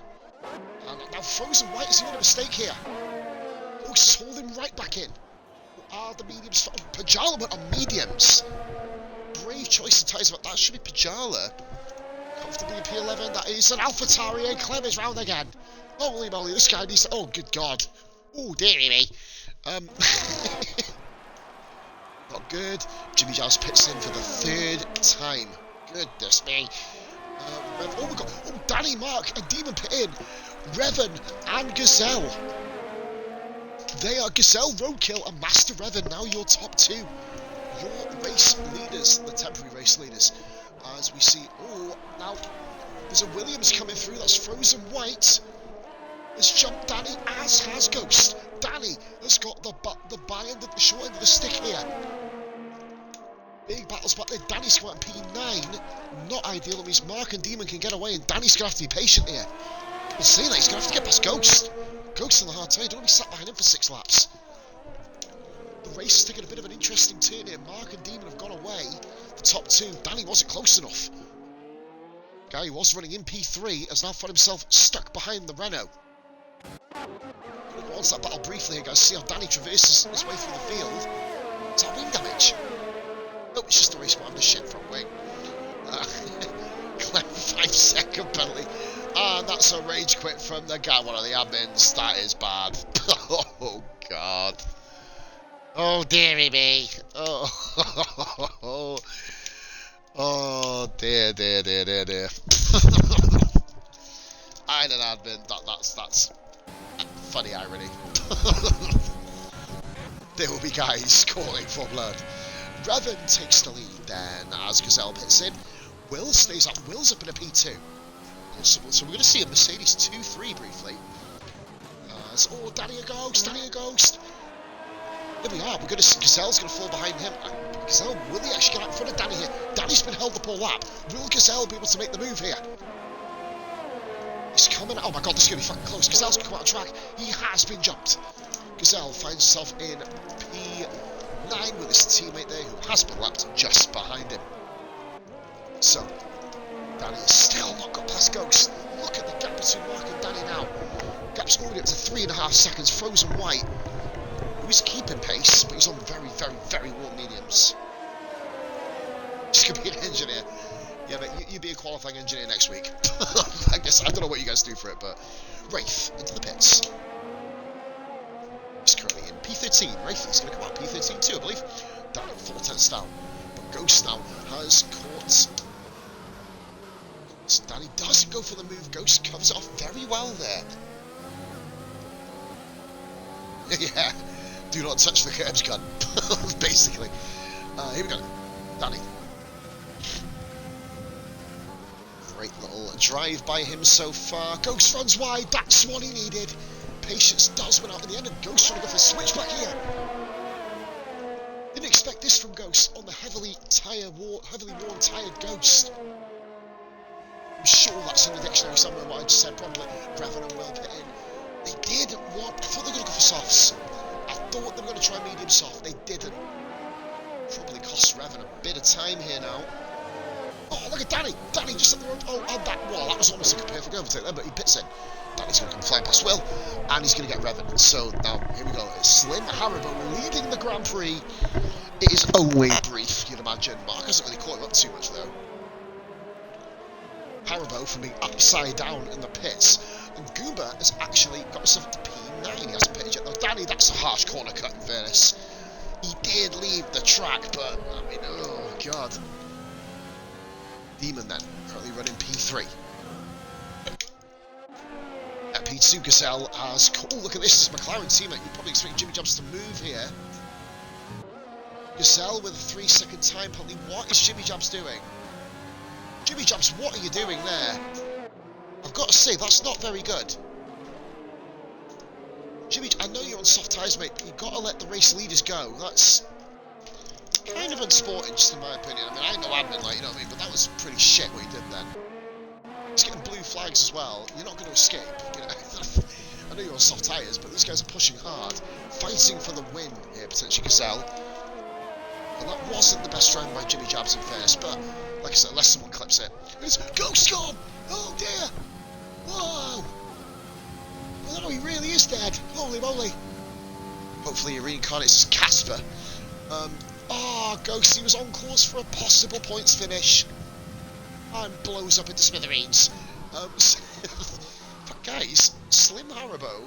and now Frozen White. Has he made a mistake here? Oh, he's holding right back in. Are the mediums? Pajala went on mediums. Brave choice of tyres, but that should be Pajala. Comfortably in P11. That is an AlphaTauri. Clem is round again. Holy moly, this guy needs to... Oh, good God. Oh, dearie me. Not good. Jimmy Jazz pits in for the 3rd time. Goodness me. Oh my God. Oh, Danny, Mark and Demon pit in. Revan and Gazelle. They are Gazelle, Roadkill and Master Revan. Now your top 2. Your race leaders, the temporary race leaders. As we see... Oh, now there's a Williams coming through. That's Frozen White. Has jumped Danny, as has Ghost. Danny has got the short end of the stick here. Big battles back there. Danny's come out in P9. Not ideal. It means Mark and Demon can get away, and Danny's going to have to be patient here. But saying that, he's going to have to get past Ghost. Ghost in the hard turn. Don't be sat behind him for 6 laps. The race is taking a bit of an interesting turn here. Mark and Demon have gone away. The top 2. Danny wasn't close enough. Guy who was running in P3 has now found himself stuck behind the Renault. Once that battle briefly here, guys, see how Danny traverses his way through the field. Is that wing damage? No, it's just a race having a shit front wing. Clem 5-second penalty. And that's a rage quit from the guy, one of the admins. That is bad. Oh, God. Oh, dearie me. Oh, oh dear, dear, dear, dear, dear. I ain't an admin. That's funny irony. There will be guys calling for blood. Revan takes the lead then as Gazelle pits in. Will stays up. Will's up in a P2. So we're going to see a Mercedes 2-3 briefly. Oh, Danny a Ghost. There we are. We're going to see Gazelle's going to fall behind him. Gazelle, will he actually get out in front of Danny here? Danny's been held up all lap. Will Gazelle be able to make the move here? He's coming. Oh my God, this is going to be fucking close. Gazelle's going to come out of track. He has been jumped. Gazelle finds himself in P9 with his teammate there who has been lapped just behind him. So, Danny has still not got past Ghost. Look at the gap between Mark and Danny now. Gap's already up to 3.5 seconds. Frozen White, who is keeping pace, but he's on very, very, very warm mediums. Just going to be an engineer. Yeah, but you be a qualifying engineer next week. I guess, I don't know what you guys do for it, but... Wraith, into the pits. He's currently in P13. Wraith is going to come out P13 too, I believe. Down at 4 tenths down. But Ghost now has caught... So Danny doesn't go for the move. Ghost covers it off very well there. Yeah, do not touch the curbs, gun. Basically. Here we go. Danny. Great little drive by him so far. Ghost runs wide. That's what he needed. Patience does win out in the end, and Ghost trying to go for a switchback here. Didn't expect this from Ghost on the heavily worn, tired Ghost. I'm sure that's in the dictionary somewhere, what I just said, probably. Revan and Will pit in. They didn't want... I thought they were going to go for softs. I thought they were going to try medium soft. They didn't. Probably cost Revan a bit of time here now. Oh, look at Danny! Danny just at the road. Oh, and that... Well, that was almost like a perfect overtake there, but he pits in. Danny's going to come flying past Will, and he's going to get Revan. So, now, here we go. It's Slim Haribo leading the Grand Prix. It is only brief, you'd imagine. Mark hasn't really caught him up too much, though. Haribo from being upside down in the pits. And Goomba has actually got himself up to P9. He hasn't pitted yet, though. Danny, that's a harsh corner cut, in fairness. He did leave the track, but, I mean, oh, God. Demon, then, currently running P3. At P2, Gazelle has... Oh, look at this, this is McLaren teammate. You'd probably expect Jimmy Jumps to move here. Gazelle with a 3-second time penalty. What is Jimmy Jumps doing? Jimmy Jumps, what are you doing there? I've got to say, that's not very good. Jimmy, I know you're on soft tyres, mate, but you've got to let the race leaders go. That's kind of unsporting, just in my opinion. I mean, I ain't no admin, like, you know what I mean, but that was pretty shit what he did then. He's getting blue flags as well. You're not going to escape. You know? I know you're on soft tyres, but these guys are pushing hard, fighting for the win here, potentially Gazelle. And that wasn't the best round by Jimmy Jabs in fairness, but like I said, unless someone clips it. It's Ghost gone! Oh dear! Whoa! Oh no, he really is dead! Holy moly! Hopefully he reincarnates as Casper. Ghost, he was on course for a possible points finish. And blows up into smithereens. But guys, Slim Haribo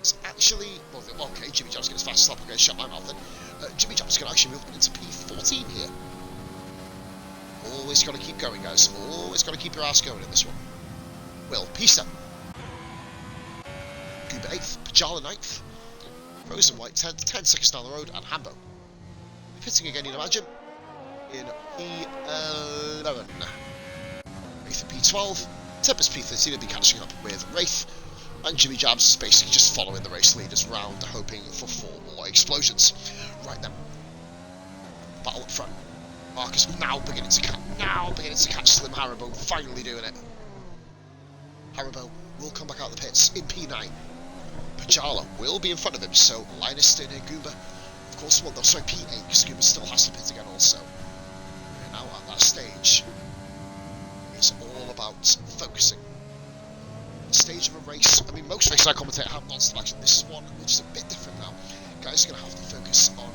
is actually... Well, okay, Jimmy Jabs gets fast stop. I'm going to shut my mouth then. Jimmy Jabs can actually move into P14 here. Always got to keep going, guys. Always got to keep your ass going in this one. Will, P7. Goober 8th, Pajala 9th. Frozen White 10th, 10 seconds down the road, and Hambo. Pitting again, you'd imagine, in P11. Wraith P12, Tempest P13 will be catching up with Wraith, and Jimmy Jabs is basically just following the race leaders round, hoping for 4 more explosions. Right then, battle up front. Marcus now beginning to catch Slim Haribo, finally doing it. Haribo will come back out of the pits in P9. Pajala will be in front of him, so Linus staying near Goomba. Of course, well, no, sorry, P8, because Goomba still has to pit again also. We're now at that stage. It's all about focusing. The stage of a race, I mean, most races I commentate have non-stop action. This is one which is a bit different now. Guys are going to have to focus on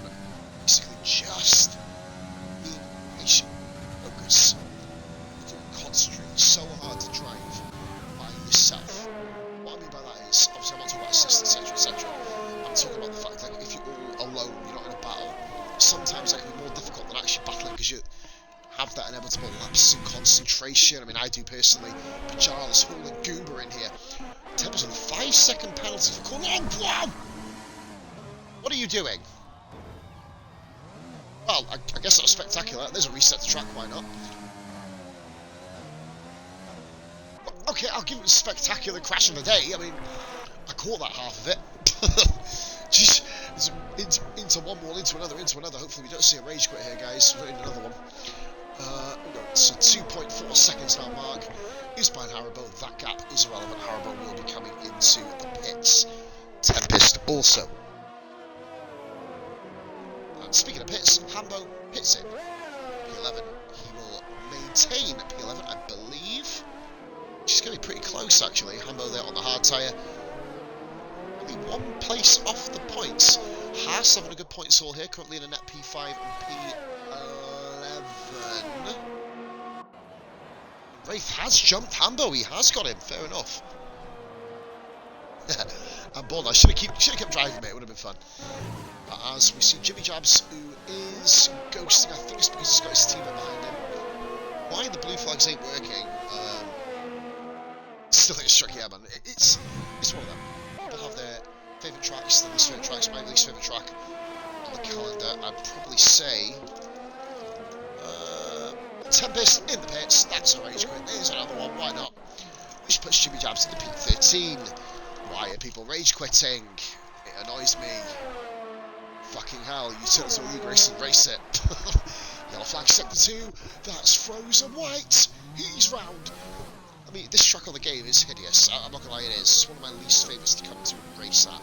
basically just being patient, focus. You can concentrate so hard to drive by yourself. What I mean by that is, obviously I'm not talking about assist, etc, etc. I'm talking about the fact that if you're all alone, you're not in a battle, sometimes that can be more difficult than actually battling because you have that inevitable lapse in concentration. I mean, I do personally. Pajala's hauling Goomba in here. Tempest with a 5-second penalty for calling on. Wow! What are you doing? Well, I guess that was spectacular. There's a reset to track, why not? Okay, I'll give it a spectacular crash of the day. I mean, I caught that half of it. Just into one wall, into another. Hopefully we don't see a rage quit here, guys. We're in another one. So 2.4 seconds now mark is behind Haribo. That gap is irrelevant. Haribo will be coming into the pits. Tempest also. And speaking of pits, Hambo hits it. P11. He will maintain P11, I believe. She's going to be pretty close, actually. Hambo there on the hard tyre. Only one place off the points. Haas having a good points haul here, currently in a net P5 and P11. Wraith has jumped Hambo, he has got him, fair enough. I'm bored, I should have kept driving, mate, it would have been fun. But as we see Jimmy Jabs, who is ghosting, I think it's because he's got his teammate behind him. Why the blue flags ain't working, still think it's tricky, yeah, man. It's one of them. People have their favourite tracks, their least favourite tracks. My least favourite track on the calendar, I'd probably say Tempest in the pits. That's a rage quit. There's another one, why not? Which puts Jimmy Jabs into P13. Why are people rage quitting? It annoys me. Fucking hell, you turn to a league race and race it. Yellow flag sector 2. That's Frozen White. He's round. I mean, this track on the game is hideous. I'm not gonna lie, it is. It's one of my least favourites to come to a race at.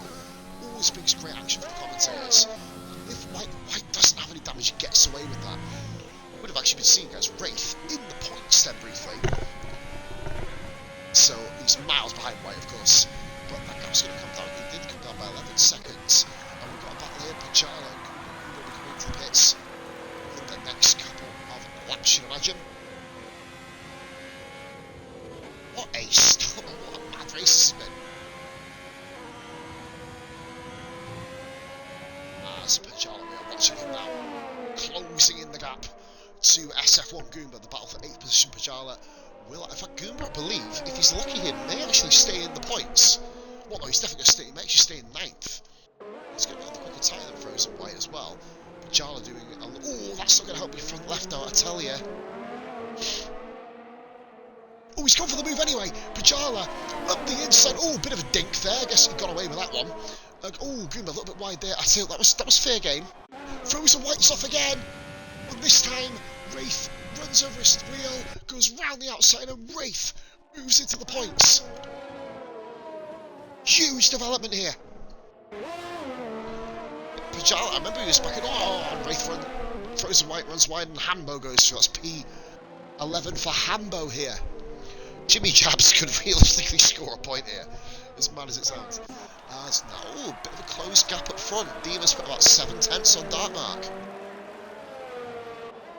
Always brings great action for the commentators. If White doesn't have any damage, he gets away with that. I would have actually been seeing, guys, Wraith in the points then briefly. So he's miles behind White, of course. But that gap's going to come down. He did come down by 11 seconds. And we've got a battle here. Pajala and Goomba will be coming to the pits in the next couple of laps, you'd imagine. What a storm! What a mad race this has been. As Pajala, we are watching him now, closing in the gap to SF1 Goomba. The battle for 8th position. Pajala will, in fact, Goomba, I believe, if he's lucky here, may actually stay in the points. Well, no, he's definitely going to stay. He may actually stay in 9th. He's going to be on the quicker tyre than Frozen White as well. Pajala doing a oh, that's not going to help me front left now, I tell you. Oh, he's gone for the move anyway. Pajala up the inside. Oh, bit of a dink there. I guess he got away with that one. Oh, Goomba a little bit wide there. I tell you, that was fair game. Frozen White's off again. And this time, Wraith runs over his wheel, goes round the outside, and Wraith Moves into the points. Huge development here. Pajala, I remember he was back in. Oh, and Wraith Frozen White runs wide and Hambo goes through. That's P11 for Hambo here. Jimmy Jabs could realistically score a point here, as mad as it sounds. As now, a bit of a closed gap up front. Diva's put about 7/10 on Dark Mark.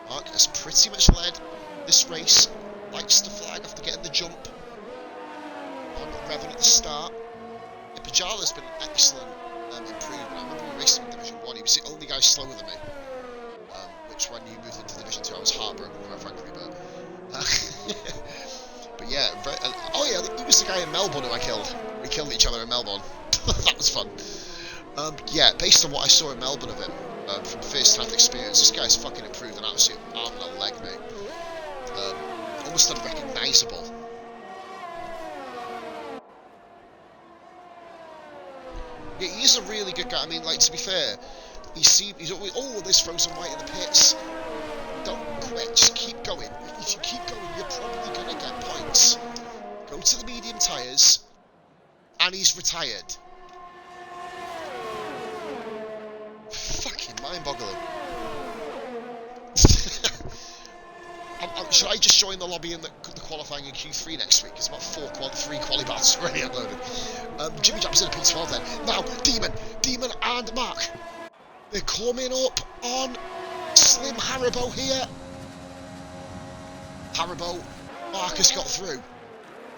Mark has pretty much led this race. Likes to flag after getting the jump on Revan at the start. Yeah, Pajala's been an excellent improvement. I remember we raced him in Division 1, he was the only guy slower than me. Which when you moved into Division 2 I was heartbroken, quite frankly, but yeah, oh yeah, I think he was the guy in Melbourne who I killed. We killed each other in Melbourne. That was fun. Yeah, based on what I saw in Melbourne of him, from first-hand experience, this guy's fucking improved an absolute arm and a leg, mate. Almost unrecognisable. Yeah, he's a really good guy. I mean, like, to be fair, he's always, oh, there's Frozen White in the pits. Don't quit, just keep going. If you keep going, you're probably going to get points. Go to the medium tyres, and he's retired. Fucking mind-boggling. Should I just join the lobby in the qualifying in Q3 next week? It's about 3 quali battles already uploaded. Jimmy Jab's in a P12 then. Now, Demon and Mark. They're coming up on Slim Haribo here. Haribo, Mark has got through.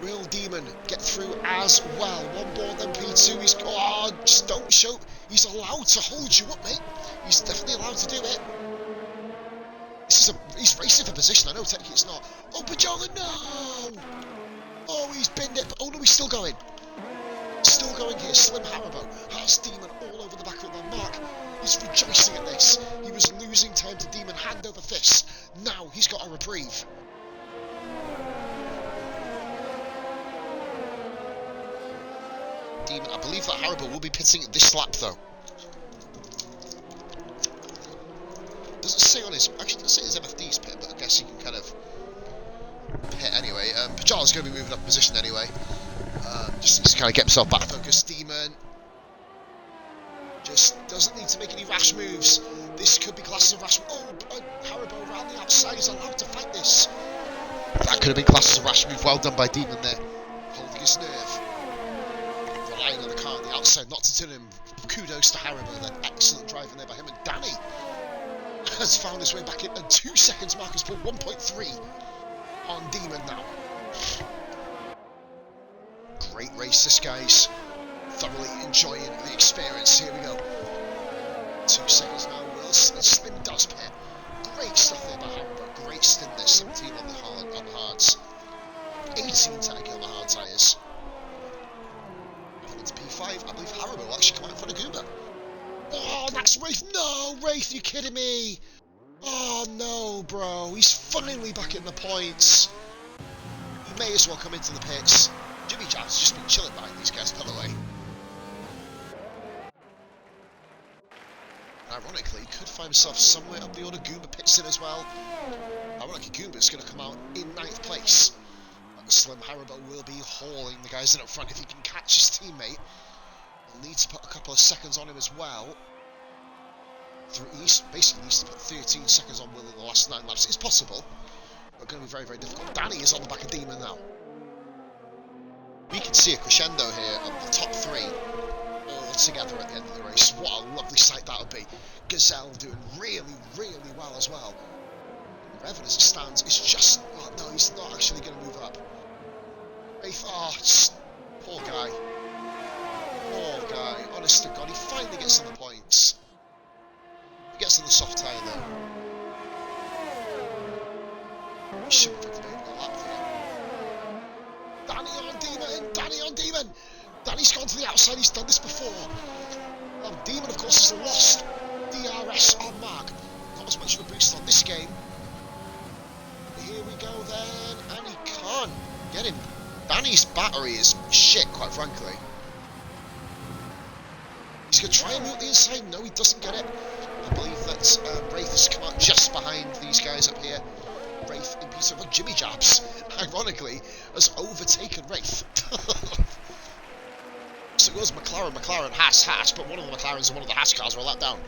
Will Demon get through as well? One board, then P2. He's just don't show. He's allowed to hold you up, mate. He's definitely allowed to do it. He's racing for position. I know technically it's not. Oh, Pajala, no! Oh, he's binned it. Oh no, he's still going. Still going here. Slim Haribo has Demon all over the back of the Mark. He's rejoicing at this. He was losing time to Demon hand over fist. Now he's got a reprieve. Demon, I believe that Haribo will be pitting this lap though. Doesn't say on his, actually doesn't say his MFD's pit, but I guess he can kind of pit anyway. Pajala's going to be moving up position anyway. Just needs to kind of get himself back focused. Demon just doesn't need to make any rash moves. This could be classed as a rash move. Oh, Haribo around the outside, he's allowed to fight this. That could have been classed as a rash move. Well done by Demon there. Holding his nerve. Relying on the car on the outside, not to turn him. Kudos to Haribo then. Excellent driving there by him. And Danny has found his way back in, and 2 seconds Marcus put 1.3 on Demon now. Great race this, guys. Thoroughly enjoying the experience. Here we go. 2 seconds now. Will Slim does pit. Great stuff there by Haribo. Great stint there. 17 on the hards. 18 technically on the hard tyres. Into P5. I believe Haribo will actually come out in front of Goober. Oh, that's Wraith. No, Wraith, you kidding me? Oh, no, bro. He's finally back in the points. He may as well come into the pits. Jimmy Jab's just been chilling behind these guys, by the way. Ironically, he could find himself somewhere up the order. Goomba pits in as well. Ironically, Goomba's going to come out in 9th place. And Slim Haribo will be hauling the guys in up front if he can catch his teammate. He'll need to put a couple of seconds on him as well. He basically needs to put 13 seconds on Will in the last 9 laps. It's possible, but going to be very, very difficult. Danny is on the back of Demon now. We can see a crescendo here of the top 3 all together at the end of the race. What a lovely sight that would be. Gazelle doing really, really well as well. Revan as it stands is just... Oh no, he's not actually going to move up. Wraith, poor guy. Poor guy, honest to God, he finally gets in the points. He gets on the soft tyre though. He should have made a lap there. Danny on Demon! Danny on Demon! Danny's gone to the outside, he's done this before. Demon of course has lost DRS on Mark. Not as much of a boost on this game. But here we go then, and he can't get him. Danny's battery is shit, quite frankly. He's going to try and move the inside. No, he doesn't get it. I believe that Wraith has come out just behind these guys up here. Wraith in P2. Well, Jimmy Jabs, ironically, has overtaken Wraith. So it goes McLaren, Haas, but one of the McLarens and one of the Haas cars are a lap down.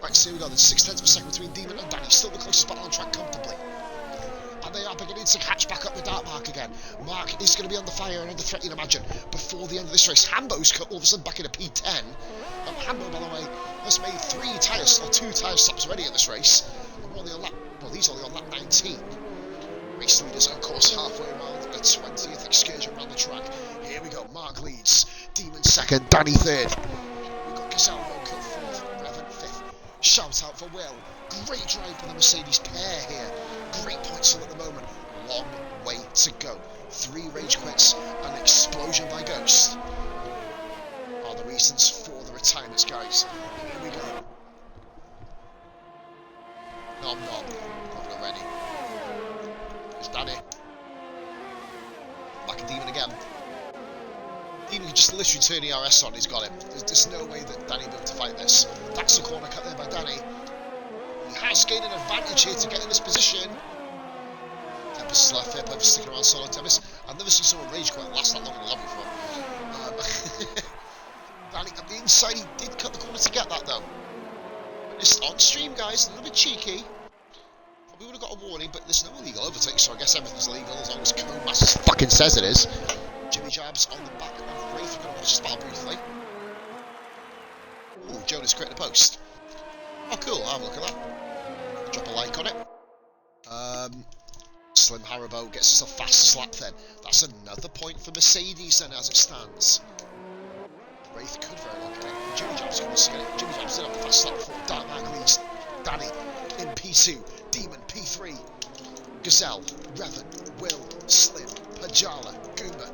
Right, so here we go, there's 0.6 of a second between Demon and Danny, still the closest battle on track comfortably. And they are beginning to catch back up with Dark Mark again. Mark is going to be under fire and under threat, you'd imagine, before the end of this race. Hambo's all of a sudden back in a P10. Hambo, by the way, has made 2 tyre stops already in this race. And only on lap, well, he's only on lap 19. Race leaders, of course, halfway around the 20th excursion around the track. Here we go, Mark leads, Demon second, Danny third. We've got Gazelle Roadkill fourth, Revan fifth. Shout out for Will. Great drive for the Mercedes pair here. Great points at the moment. Long way to go. 3 rage quits, an explosion by Ghost are the reasons for the retirements, guys. Here we go. Nom nom. Not ready. There's Danny. Back at Demon again. Demon can just literally turn the RS on, he's got him. There's no way that Danny will be able to fight this. That's the corner cut there by Danny. He has gained an advantage here to get in this position. Tempest is left here, Tempest sticking around solo Tempest. I've never seen someone rage quite last that long in a lobby before. Danny at the inside, he did cut the corner to get that though. It's on stream, guys, a little bit cheeky. Probably would have got a warning, but there's no illegal overtake, so I guess everything's legal as long as Codemasters fucking says it is. Jimmy Jabs on the back of Wraith. We're going to watch this battle briefly. Ooh, Jonas created a post. Oh, cool. I'll have a look at that. Drop a like on it. Slim Haribo gets us a fastest lap then. That's another point for Mercedes then as it stands. Wraith could very well get it. Jimmy Jabs can also get it. Jimmy Jabs did have the fastest lap before. Dark Mark leads Danny in P2. Demon P3. Gazelle, Revan, Will, Slim, Pajala, Goomba.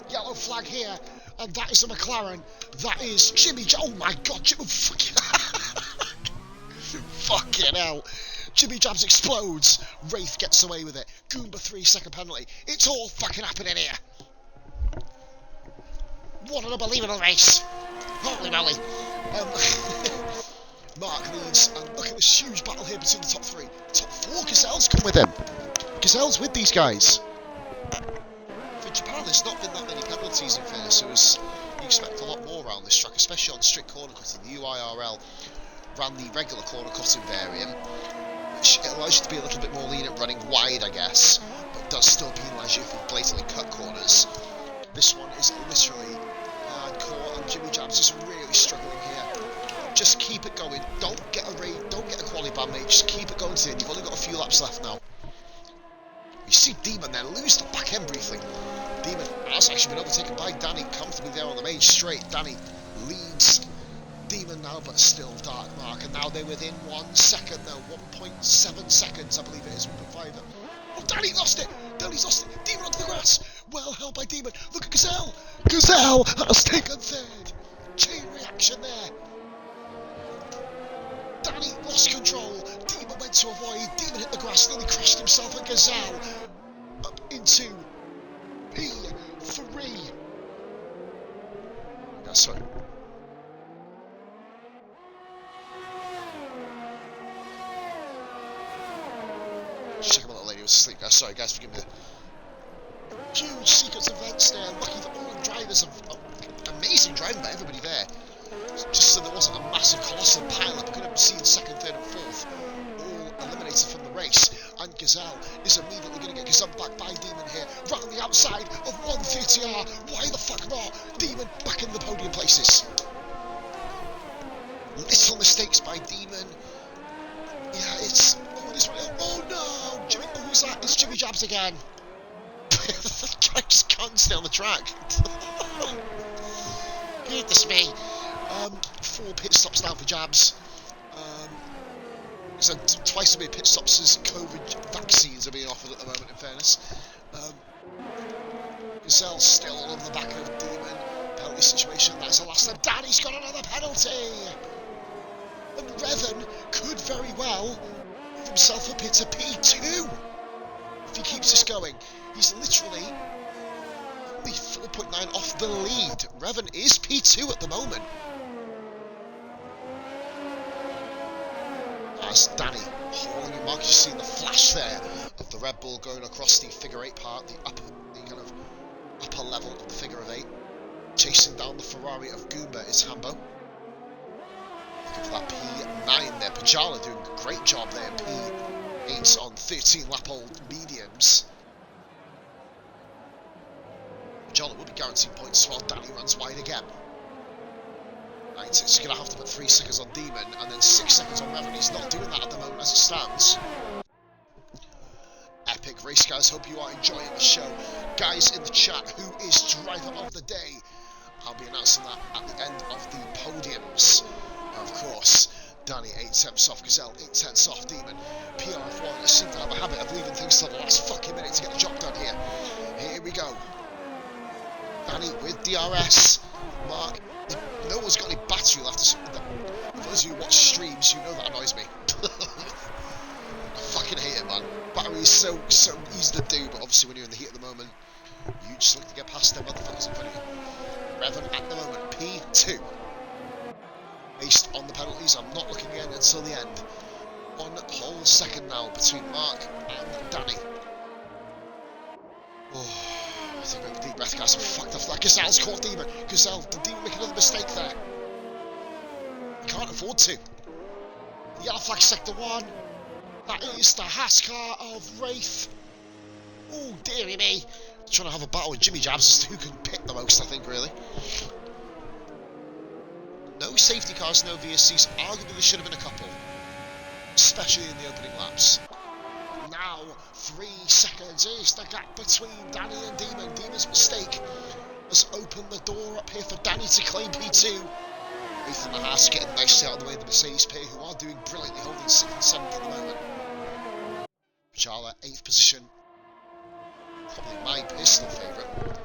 Yellow flag here, and that is a McLaren. That is Jimmy. Oh my God, Jimmy! Fucking hell! Jimmy Jabs explodes. Wraith gets away with it. Goomba 3-second penalty. It's all fucking happening here. What an unbelievable race! Holy moly! Mark leads, and look at this huge battle here between the top 3. Top 4 Gazelle's come with him. Gazelle's with these guys. For Japan, there's not been that many penalties in fairness, so you expect a lot more around this track, especially on strict corner cutting. The UIRL ran the regular corner cutting variant, which allows you to be a little bit more lenient running wide, I guess, but does still penalise you if you blatantly cut corners. This one is literally hardcore, and Jimmy Jabs is really struggling here. Just keep it going. Don't get a quali ban, mate. Just keep it going to the end. You've only got a few laps left now. You see Demon then lose the back end briefly. Demon has actually been overtaken by Danny comfortably there on the main straight. Danny leads Demon now, but still Dark Mark, and now they're within 1 second now. 1.7 seconds, I believe it is. 1.5. Oh, Danny lost it! Danny's lost it! Demon onto the grass! Well held by Demon. Look at Gazelle! Gazelle has taken third! Chain reaction there. Danny lost control. Demon went to avoid. Demon hit the grass, nearly crashed himself, and Gazelle up into P3. That's right. Check him out, the lady was asleep. Sorry, guys, forgive me. Huge sequence of events there. Lucky that all the drivers have amazing driving by everybody there. Just so there wasn't a massive colossal pile-up. Could have seen second, third, and fourth all eliminated from the race. And Gazelle is immediately going to get gazumped back by Demon here, round the outside of 130R. Why the fuck not? Demon back in the podium places. Little mistakes by Demon. Yeah, it's... Oh, it is right. Oh no! Jimmy, who's that? It's Jimmy Jabs again. The guy just can't stay on the track. Goodness me. 4 pit stops now for Jabs. So twice as many pit stops as COVID vaccines are being offered at the moment, in fairness. Gazelle still on the back of Demon. Penalty situation, that's the last time. Danny's got another penalty! And Revan could very well move himself up here to P2 if he keeps this going. He's literally only 4.9 off the lead. Revan is P2 at the moment. as Danny hauling in. Mark, you've seen the flash there of the Red Bull going across the figure 8 part, the kind of upper level of the figure of 8. Chasing down the Ferrari of Goomba is Hambo. Looking for that P9 there. Pajala doing a great job there. P8 on 13 lap old mediums. Pajala will be guaranteed points while Danny runs wide again. Right, so he's going to have to put 3 seconds on Demon and then 6 seconds on Revan. He's not doing that at the moment as it stands. Epic race, guys. Hope you are enjoying the show. Guys in the chat, who is driver of the day? I'll be announcing that at the end of the podiums. Of course, Danny, 8 tenths off Gazelle, 8 tenths off Demon. PRF1 seem to have a habit of leaving things till the last fucking minute to get the job done here. Here we go. Danny with DRS. Mark, no one's got any battery left. For those of you who watch streams, you know that annoys me. I fucking hate it, man. Battery is so easy to do, but obviously when you're in the heat at the moment, you just like to get past them motherfuckers in front of you. Revan at the moment, P2. Based on the penalties, I'm not looking again until the end. 1 whole second now between Mark and Danny. Oh, I think a deep breath, guys. I'm fucked off that. Gazelle's caught Demon. Gazelle, did Demon make another mistake there? He can't afford to. Yellow flag sector 1. That is the Haskar of Wraith. Oh, dearie me. Trying to have a battle with Jimmy Jabs as to who can pit the most, I think, really. No safety cars, no VSCs. Arguably, there should have been a couple. Especially in the opening laps. Now, 3 seconds is the gap between Danny and Demon. Demon's mistake has opened the door up here for Danny to claim P2. Wraith and the Haas getting nicely out of the way of the Mercedes pair, who are doing brilliantly, holding 6th and 7th at the moment. Pajala, 8th position. Probably my personal favourite.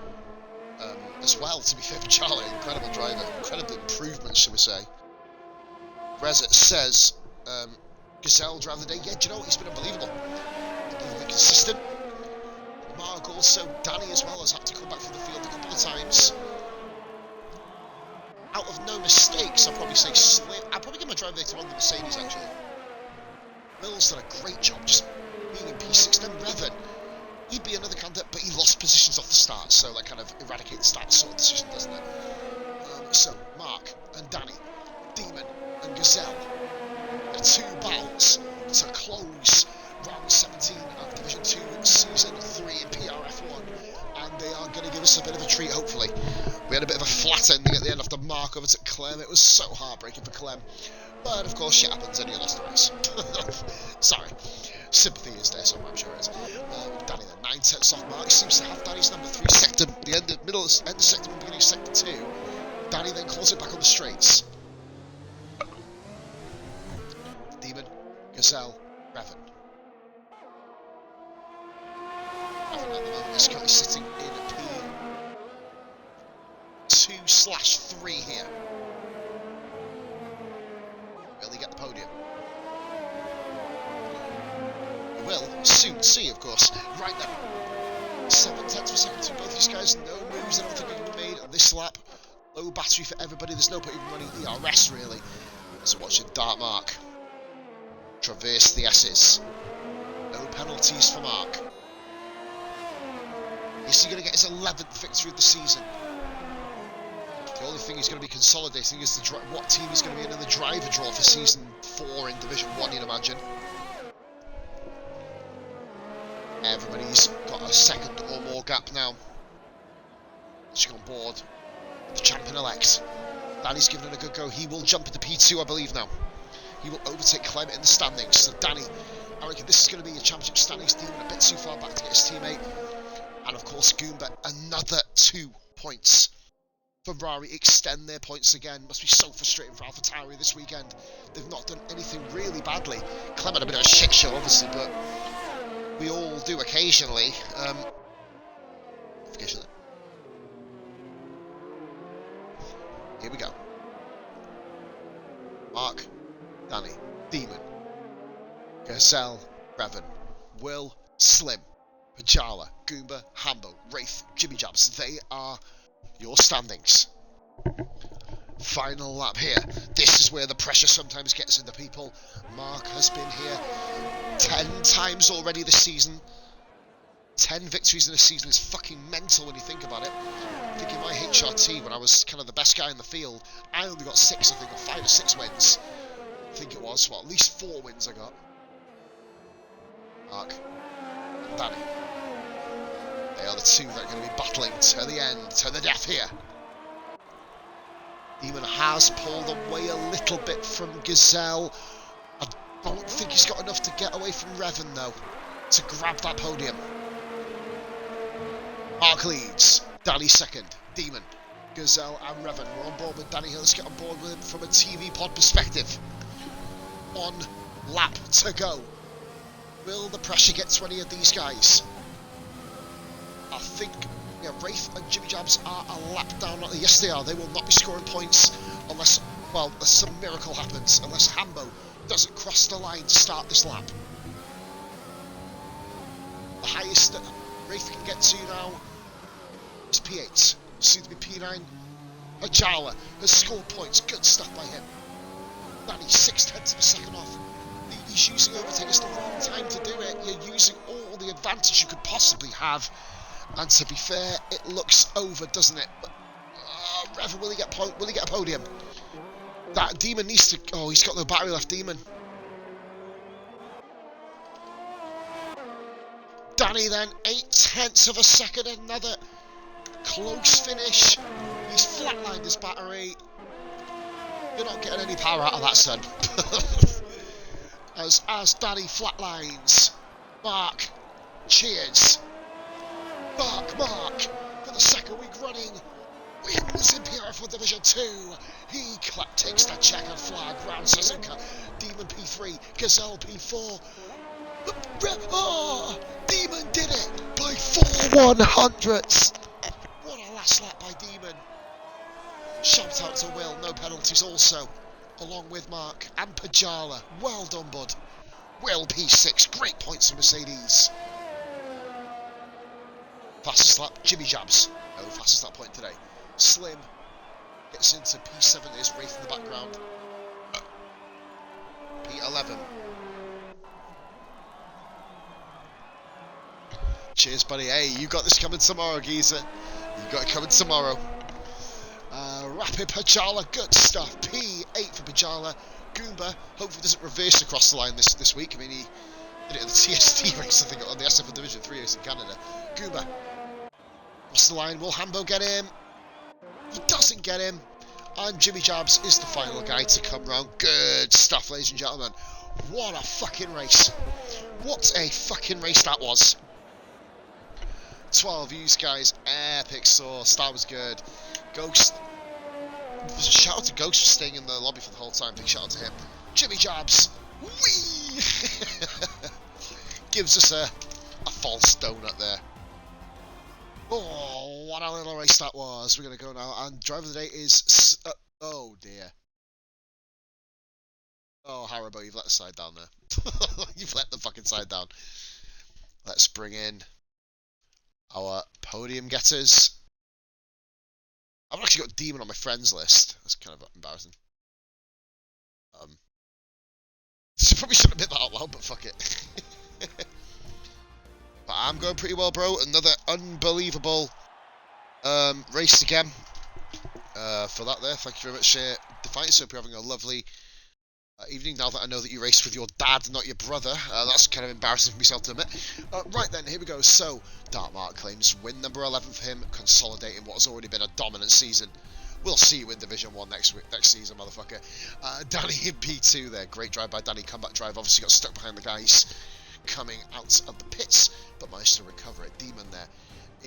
As well, to be fair, Pajala, incredible driver. Incredible improvement, shall we say. Reset says, Gazelle driver of the day. Yeah, do you know what? He's been unbelievable. Unbelievably consistent. Mark also, Danny as well, has had to come back from the field a couple of times. Out of no mistakes, I'll probably say Slim. I'll probably give my driver later on the Mercedes, actually. Will's done a great job just being in P6. Then Revan, he'd be another candidate, but he lost positions off the start, so that kind of eradicates that sort of decision, doesn't it? So, Mark and Danny, Demon and Gazelle, the 2 battles to close round 17 of Division 2, Season 3 in PRF1, and they are going to give us a bit of a treat, hopefully. We had a bit of a flat ending at the end after Mark over to Clem. It was so heartbreaking for Clem, but of course shit happens and he lost the race. Sorry. Sympathy is there somewhere, I'm sure it is. Danny then, 9 tenths off Mark. Seems to have Danny's number 3 sector, the end of sector 1, beginning of sector 2. Danny then claws it back on the straights. Demon, Gazelle, Revan. Revan at the moment is currently sitting in P2/3 here. Will he get the podium? Will soon see, of course. Right then, 7 tenths per second to both these guys. No moves, I don't think are going to be made on this lap. Low battery for everybody. There's no point even running ERS really. So watching Dark Mark traverse the S's. No penalties for Mark. Is he going to get his 11th victory of the season? The only thing he's going to be consolidating is what team he's going to be in the driver draw for season 4 in Division 1, you'd imagine. Everybody's got a second or more gap now. Let's go on board. The champion-elect. Danny's given it a good go. He will jump into P2, I believe, now. He will overtake Clem in the standings. So Danny, I reckon this is going to be a championship standings. Demon a bit too far back to get his teammate. And of course, Goomba, another 2 points. Ferrari extend their points again. Must be so frustrating for AlphaTauri this weekend. They've not done anything really badly. Clem had a bit of a shit show, obviously, but we all do occasionally. Here we go. Mark, Danny, Demon, Gazelle, Revan, Will, Slim, Pajala, Goomba, Hambo, Wraith, Jimmy Jabs. They are your standings. Final lap here. This is where the pressure sometimes gets into people. Mark has been here 10 times already this season. 10 victories in a season is fucking mental when you think about it. I think in my HRT, when I was kind of the best guy in the field, I only got 6, I think, or 5 or 6 wins. I think it was. Well, at least 4 wins I got. Mark and Danny. They are the two that are going to be battling to the end, to the death here. Demon has pulled away a little bit from Gazelle. I don't think he's got enough to get away from Revan, though, to grab that podium. Mark leads, Danny second, Demon, Gazelle and Revan. We're on board with Danny Hill. Let's get on board with him from a TV pod perspective. 1 lap to go. Will the pressure get to any of these guys? I think Wraith and Jimmy Jabs are a lap down. Yes, they are. They will not be scoring points unless, well, some miracle happens. Unless Hambo doesn't cross the line to start this lap. The highest that Wraith can get to now is P8. Soon to be P9. Ajala has scored points. Good stuff by him. Danny 6/10 of a second off. He's using overtake. It's the wrong time to do it. You're using all the advantage you could possibly have. And to be fair, it looks over, doesn't it? But Revan, will he get a podium? That Demon needs to. Oh, he's got no battery left. Demon. Danny then 8/10 of a second. Another close finish. He's flatlined his battery. You're not getting any power out of that, son. as Danny flatlines. Mark cheers. Mark, for the second week running, wins in PRF1 Division 2. He takes that checkered flag round Suzuka. Demon P3, Gazelle P4. Demon did it by 4/100ths. What a last lap by Demon. Shout out to Will, no penalties also, along with Mark and Pajala. Well done, bud. Will P6, great points for Mercedes. Fastest lap, Jimmy Jabs. No fastest lap point today. Slim gets into P7, is Wraith in the background. P11. Cheers, buddy. Hey, you got this coming tomorrow, geezer. You got it coming tomorrow. Rapid Pajala, good stuff. P8 for Pajala. Goomba, hopefully doesn't reverse across the line this week. I mean, he did it in the TST race, I think, on the SF Division 3 race in Canada. Goomba. Across the line, will Hambo get him? He doesn't get him. And Jimmy Jabs is the final guy to come round. Good stuff, ladies and gentlemen. What a fucking race. What a fucking race that was. 12 views, guys. Epic sauce. That was good. Ghost. Shout out to Ghost for staying in the lobby for the whole time. Big shout out to him. Jimmy Jabs. Whee! Gives us a false donut there. Oh, what a little race that was. We're going to go now. And driver of the day is... oh, dear. Oh, Haribo, you've let the side down there. You've let the fucking side down. Let's bring in our podium getters. I've actually got Demon on my friends list. That's kind of embarrassing. Probably shouldn't admit that out loud, but fuck it. But I'm going pretty well, bro. Another unbelievable race again. For that there, thank you very much, Defiance. Hope you're having a lovely evening now that I know that you raced with your dad, not your brother. That's kind of embarrassing for myself to admit. Right then, here we go. So, Dark Mark claims win number 11 for him, consolidating what has already been a dominant season. We'll see you in Division 1 next season, motherfucker. Danny in P2 there. Great drive by Danny. Comeback drive. Obviously got stuck behind the guys coming out of the pits, but managed to recover it. Demon there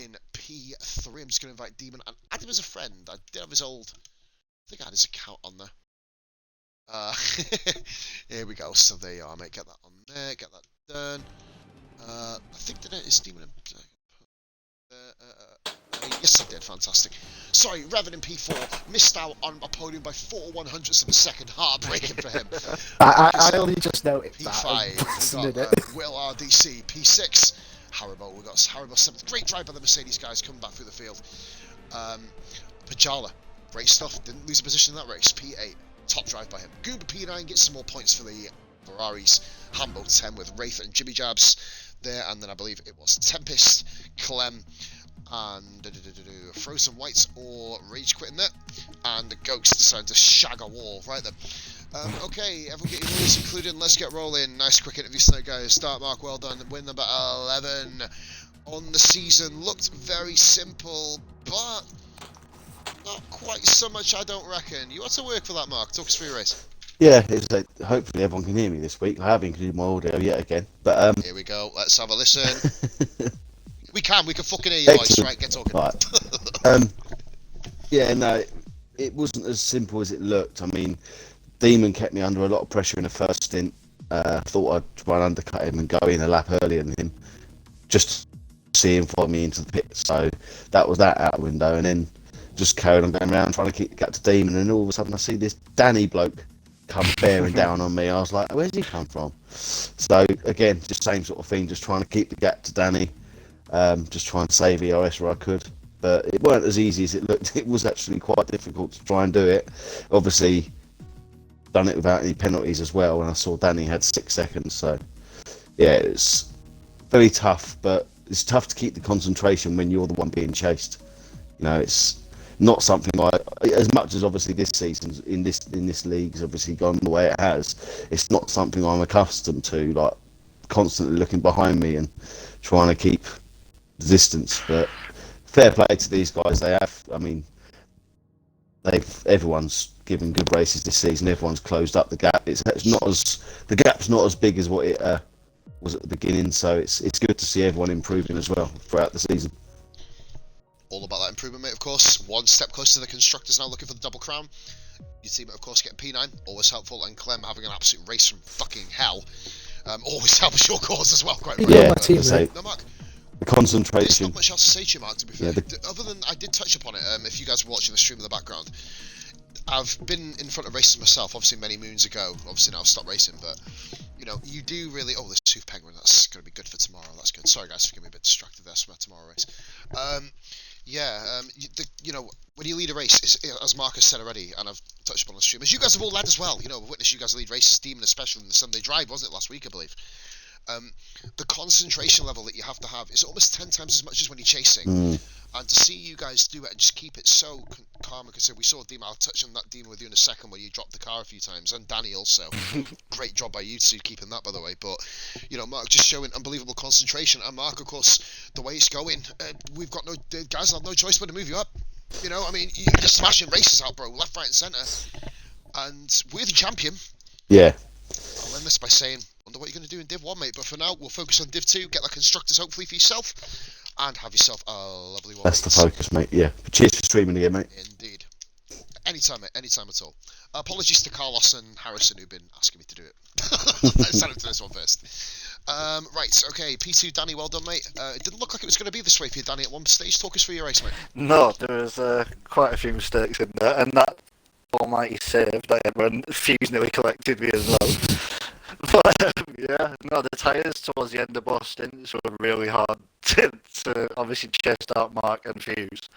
in P3. I'm just going to invite Demon and add him as a friend. I did have his old... I think I had his account on there. Here we go. So there you are, mate. Get that on there. Get that done. I think that it is Demon. Yes, I did. Fantastic. Sorry, Revan in P4 missed out on a podium by 4/100ths of a second. Heartbreaking for him. I only just noticed P5. We got Will RDC. P6. Haribo. We got Haribo 7th. Great drive by the Mercedes guys coming back through the field. Pajala Great stuff. Didn't lose a position in that race. P8. Top drive by him. Goomba P9 gets some more points for the Ferraris. Hambo 10 with Wraith and Jimmy Jabs there. And then I believe it was Tempest, Clem, and Frozen Whites or Rage quitting there. And the Ghost deciding to shag a wall. Right then. Okay, everyone get your voice included. Let's get rolling. Nice quick interview tonight, guys. Start mark, well done. Win number 11 on the season. Looked very simple, but not quite so much, I don't reckon. You had to work for that, Mark. Talk us through your race. Yeah, it's like, hopefully everyone can hear me this week. I have included my audio yet again, but here we go. Let's have a listen. we can fucking hear your voice, right? Get talking. Right. Yeah, no, it wasn't as simple as it looked. I mean, Demon kept me under a lot of pressure in the first stint. Thought I'd try and undercut him and go in a lap earlier than him, just to see him follow me into the pit. So that was that out the window, and then just carried on going around trying to keep the gap to Demon, and all of a sudden I see this Danny bloke come bearing down on me. I was like, where's he come from? So again, just same sort of thing, just trying to keep the gap to Danny, just trying to save ERS where I could. But it weren't as easy as it looked. It was actually quite difficult to try and do it. Obviously, done it without any penalties as well, and I saw Danny had 6 seconds. So yeah, it's very tough, but it's tough to keep the concentration when you're the one being chased. You know, it's not something as much as obviously this season in this league has obviously gone the way it has. It's not something I'm accustomed to, like constantly looking behind me and trying to keep distance. But fair play to these guys. They have. I mean, everyone's given good races this season. Everyone's closed up the gap. The gap's not as big as what it was at the beginning. So it's good to see everyone improving as well throughout the season. All about that improvement, mate, of course. One step closer to the constructors now, looking for the double crown. Your team, of course, getting P9, always helpful, and Clem having an absolute race from fucking hell. Always helps your cause as well, quite right. Yeah, my team, no, Mark, the concentration. there's not much else to say to you, Mark, to be fair. Other than, I did touch upon it, if you guys were watching the stream in the background. I've been in front of races myself, obviously many moons ago. Obviously now I've stopped racing, but you know, you do really. Oh, there's Tooth Penguin. That's going to be good for tomorrow. That's good. Sorry guys, for getting me a bit distracted there. So tomorrow race. You know, when you lead a race, as Marcus said already, and I've touched upon the stream, as you guys have all led as well. You know, I've witnessed you guys lead races, Demon especially in the Sunday Drive, wasn't it last week, I believe? The concentration level that you have to have is almost 10 times as much as when you're chasing. And to see you guys do it and just keep it so calm, because we saw Demon, I'll touch on that Demon with you in a second, where you dropped the car a few times, and Danny also. Great job by you two keeping that, by the way. But, you know, Mark just showing unbelievable concentration, and Mark, of course, the way it's going, we've got the guys have no choice but to move you up. You know, I mean, you're just smashing races out, bro, left, right, and centre. And we're the champion. Yeah. I'll end this by saying, wonder what you're going to do in Div 1, mate. But for now, we'll focus on Div 2, get that constructors hopefully for yourself, and have yourself a lovely one. That's the focus, mate. Yeah. But cheers for streaming again, mate. Indeed. Anytime, mate. Anytime at all. Apologies to Carlos and Harrison who've been asking me to do it. Let's send him to this one first. Right, okay. P2, Danny, well done, mate. It didn't look like it was going to be this way for you, Danny, at one stage. Talk us through your race, mate. No, there was quite a few mistakes in there, and that almighty save that everyone Fuse nearly collected me as well. But yeah, no, the tyres towards the end of Boston were really hard to obviously chase out Mark and Fuse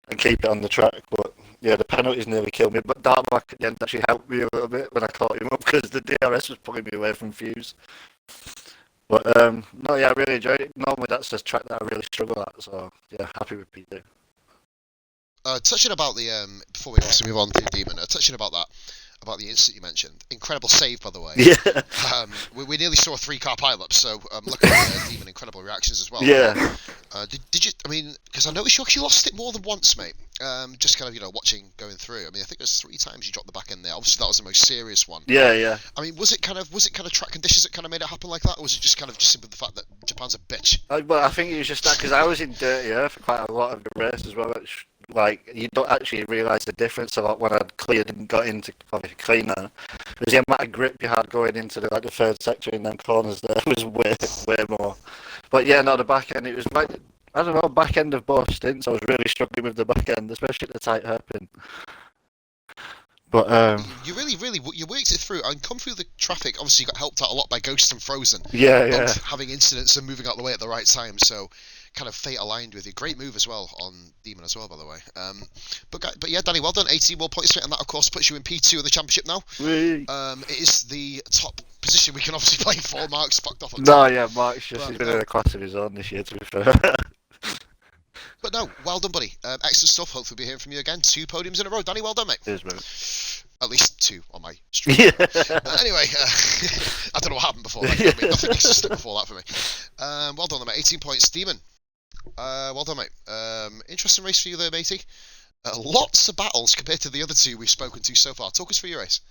and keep it on the track. But yeah, the penalties nearly killed me. But Dartmark at the end actually helped me a little bit when I caught him up, because the DRS was pulling me away from Fuse. But no, yeah, I really enjoyed it. Normally that's a track that I really struggle at, so yeah, happy with P2. Touching about the before we obviously move on to Demon, touching about the incident you mentioned, incredible save, by the way. Yeah. We nearly saw a 3-car pileup, so looking at Demon, incredible reactions as well. Yeah. Did you? I mean, because I noticed you actually lost it more than once, mate. Just kind of watching going through. I mean, I think there's 3 times you dropped the back end there. Obviously, that was the most serious one. Yeah, yeah. I mean, was it kind of track conditions that kind of made it happen like that, or was it just simply the fact that Japan's a bitch? Well, I think it was just that, because I was in dirty air for quite a lot of the race as well. Like, you don't actually realise the difference a lot when I'd cleared and got into obviously cleaner. Because the amount of grip you had going into the third sector in them corners there was way more. But yeah, no, the back end, it was like, I don't know, back end of both stints, I was really struggling with the back end, especially at the tight hairpin. But you really you worked it through and come through the traffic. Obviously, you got helped out a lot by Ghost and Frozen. Yeah. Both having incidents and moving out of the way at the right time. So kind of fate aligned with you. Great move as well on Demon as well, by the way. But yeah, Danny, well done. 18 more points, and that of course puts you in P2 of the championship now. It is the top position we can obviously play for. Mark's fucked off. Mark's just he's been in a class of his own this year, to be fair. But no, well done, buddy. Excellent stuff. Hopefully we'll be hearing from you again. 2 podiums in a row. Danny, well done, mate. Cheers, mate. At least 2 on my stream. Anyway, I don't know what happened before that. Nothing existed before that for me. Well done, mate. 18 points. Demon. Well done, mate. Interesting race for you there, matey. Lots of battles compared to the other 2 we've spoken to so far. Talk us through your race.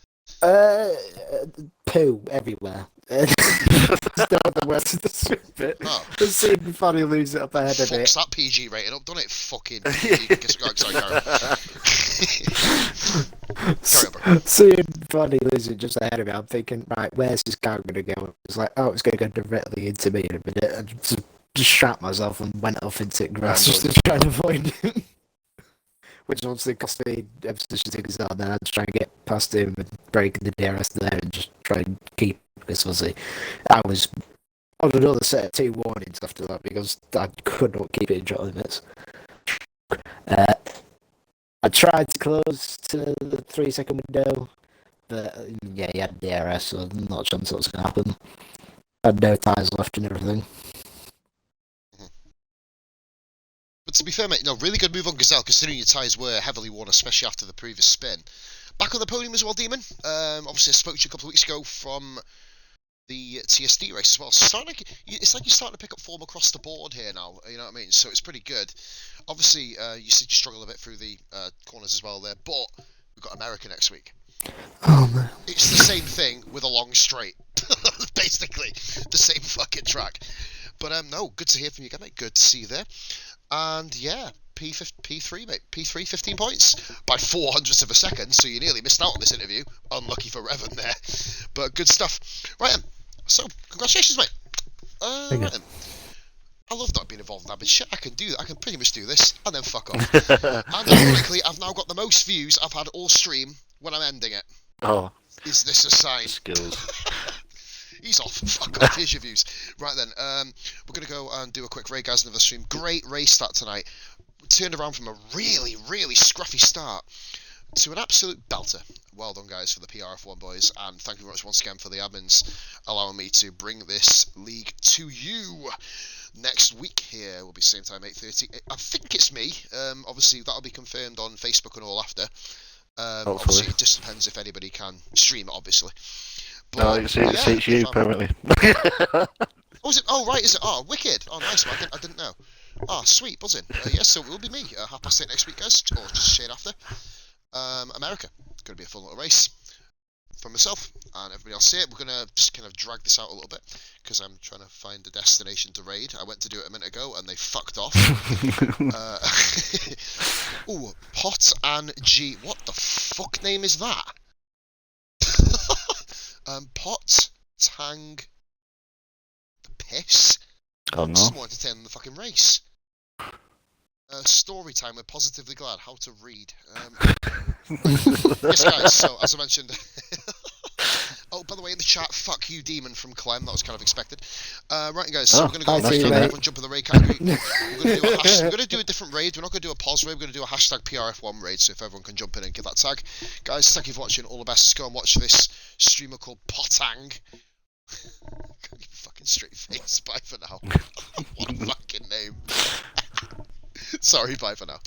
Poo everywhere. Still the worst of the swim bit. Just seeing Funny lose it up ahead of it. Fuck's that PG rating up, done it? Fucking PG. Sorry, carry on. Seeing Funny losing just ahead of me, I'm thinking, right, where's this car going to go? It's like, oh, it's going to go directly into me in a minute. And just shat myself and went off into grass just to try and avoid him. Which obviously cost me emphasis things on. Then I was trying to get past him and break the DRS there and just try and keep. Because obviously, I was on another set of 2 warnings after that because I could not keep it in track limits. I tried to close to the 3-second window, but yeah, he had DRS, so I'm not sure what's going to happen. I had no tyres left and everything. But to be fair, mate, no, really good move on Gazelle, considering your tyres were heavily worn, especially after the previous spin. Back on the podium as well, Demon. Obviously, I spoke to you a couple of weeks ago from the TSD race as well. So it's like you're starting to pick up form across the board here now, you know what I mean? So it's pretty good. Obviously, you said you struggled a bit through the corners as well there, but we've got America next week. Oh, man. It's the same thing with a long straight. Basically, the same fucking track. But no, good to hear from you again, mate. Good to see you there. And yeah, P3, mate. P3, 15 points by 400ths of a second, so you nearly missed out on this interview. Unlucky for Revan there. But good stuff. Right then. So, congratulations, mate. Right then. I love not being involved in that, but shit, I can do that. I can pretty much do this, and then fuck off. And ironically, I've now got the most views I've had all stream when I'm ending it. Oh. Is this a sign? Skills. He's off. Fuck off. Here's your views. Right then, we're going to go and do a quick raid, guys, another stream. Great race start tonight. We turned around from a really, really scruffy start to an absolute belter. Well done, guys, for the PRF1 boys, and thank you very much once again for the admins allowing me to bring this league to you. Next week here will be same time, 8:30. I think it's me. Obviously, that'll be confirmed on Facebook and all after. Obviously, it just depends if anybody can stream it, obviously. But, no, it's you, apparently. Oh, is it? Oh, right, is it? Oh, wicked. Oh, nice, man. I didn't know. Oh, sweet, buzzing. Yes, so it will be me. 8:30 next week, guys, or just straight after. America. Going to be a fun little race for myself and everybody else here. We're going to just kind of drag this out a little bit because I'm trying to find a destination to raid. I went to do it a minute ago and they fucked off. Ooh, Pot and G. What the fuck name is that? Pot, Tang, the piss. Oh no. Just more entertaining than the fucking race. Story time. We're positively glad. How to read. Yes, guys. So as I mentioned. Oh, by the way, in the chat, fuck you, Demon from Clem. That was kind of expected. Right, guys. So we're going to go and everyone jump in the raid category. We're going to do a different raid. We're not going to do a pause raid. We're going to do a hashtag PRF1 raid. So if everyone can jump in and give that tag, guys. Thank you for watching. All the best. Let's go and watch this streamer called Potang. Fucking straight face. Bye for now. What a fucking name. Sorry, bye for now.